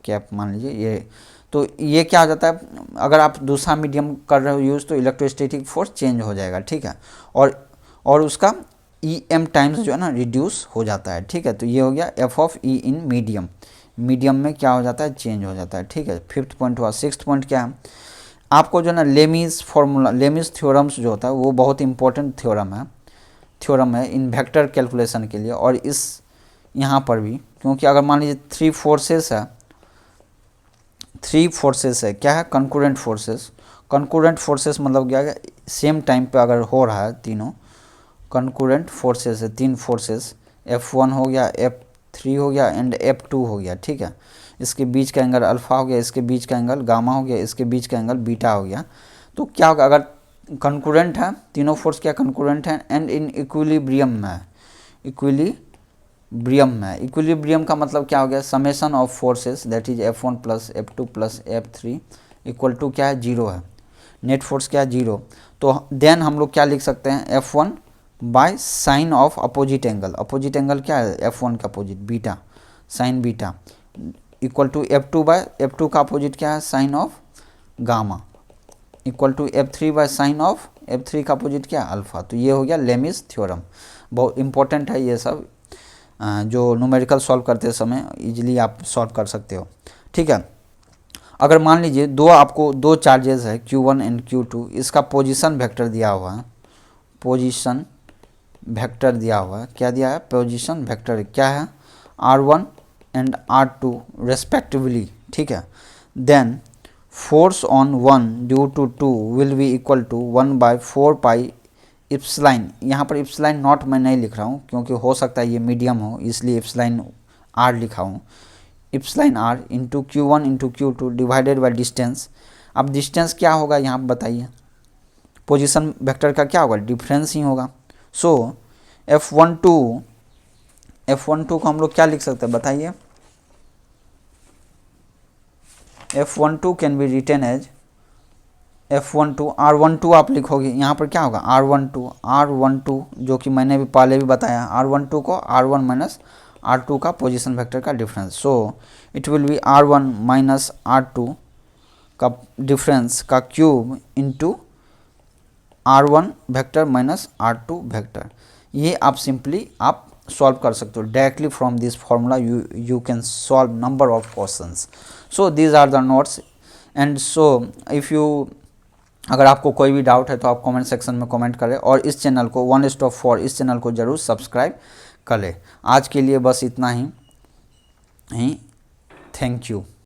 कैप मान लीजिए ये। तो ये क्या हो जाता है, अगर आप दूसरा मीडियम कर रहे हो यूज़ तो इलेक्ट्रोस्टैटिक फोर्स चेंज हो जाएगा, ठीक है, और उसका EM टाइम्स जो है ना रिड्यूस हो जाता है, ठीक है। तो ये हो गया F of E in medium में क्या हो जाता है, चेंज हो जाता है, ठीक है। 5th पॉइंट हुआ। 6th पॉइंट क्या है, आपको जो है ना लेमीज फॉर्मूला, लेमीज थ्योरम्स जो होता है वो बहुत इंपॉर्टेंट थ्योरम है इन वेक्टर कैलकुलेशन के लिए, और इस यहाँ पर भी, क्योंकि अगर मान लीजिए थ्री फोर्सेस है, क्या है, कंकरेंट फोर्सेस मतलब क्या है, सेम टाइम पे अगर हो रहा है, तीनों कंकरेंट फोर्सेस है, 3 फोर्सेस, F1 हो गया, F3 हो गया एंड F2 हो गया, ठीक है। इसके बीच का एंगल अल्फा हो गया, इसके बीच का एंगल गामा हो गया, इसके बीच का एंगल बीटा हो गया। तो क्या होगा, अगर कंकरेंट है, तीनों फोर्स क्या कंकरेंट है एंड इन इक्विलिब्रियम का मतलब क्या हो गया, summation of forces that is F1 plus F2 plus F3 equal to क्या है, 0 है। नेट फोर्स क्या है, 0। तो देन हम लोग क्या लिख सकते हैं, F1 by sine of opposite angle क्या है, F1 का opposite beta, sine beta equal to F2 by F2 का अपोजिट क्या है, sine of gamma equal to F3 by sine of F3 का अपोजिट क्या है, अल्फा। तो ये हो गया लेमिस थ्योरम, बहुत इंपॉर्टेंट है ये सब, जो न्यूमेरिकल सॉल्व करते समय इजीली आप सॉल्व कर सकते हो, ठीक है। अगर मान लीजिए आपको दो चार्जेस है Q1 एंड Q2, इसका पोजीशन वेक्टर दिया हुआ है, क्या दिया है, पोजीशन वेक्टर क्या है, R1 एंड R2 रेस्पेक्टिवली, ठीक है। Then force on 1 due to 2 will be equal to 1/4 pi epsilon. यहाँ पर इप्सिलॉन नॉट मैं नहीं लिख रहा हूँ क्योंकि हो सकता है ये मीडियम हो, इसलिए इप्सिलॉन R लिखा हूँ, epsilon R into Q1 into Q2 divided by distance. अब डिस्टेंस क्या होगा यहाँ पर बताइए, पोजीशन वेक्टर का क्या होगा, डिफरेंस ही होगा। सो F12 को हम लोग क्या लिख सकते हैं बताइए, F12 can be written as F12 R12 आप लिखोगे, यहाँ पर क्या होगा, R12 जो कि मैंने भी पहले भी बताया, R12 को R1 माइनस R2 का पोजीशन वेक्टर का difference. So it will be R1 minus R2 का डिफरेंस का cube into R1 vector minus R2 vector. ये आप सिंपली आप सॉल्व कर सकते हो directly from this formula, you can solve number of questions. So these are the notes and so if you, अगर आपको कोई भी डाउट है तो आप कमेंट सेक्शन में कमेंट करें, और इस चैनल को वन स्टॉप फॉर इस चैनल को ज़रूर सब्सक्राइब करें। आज के लिए बस इतना ही, थैंक यू।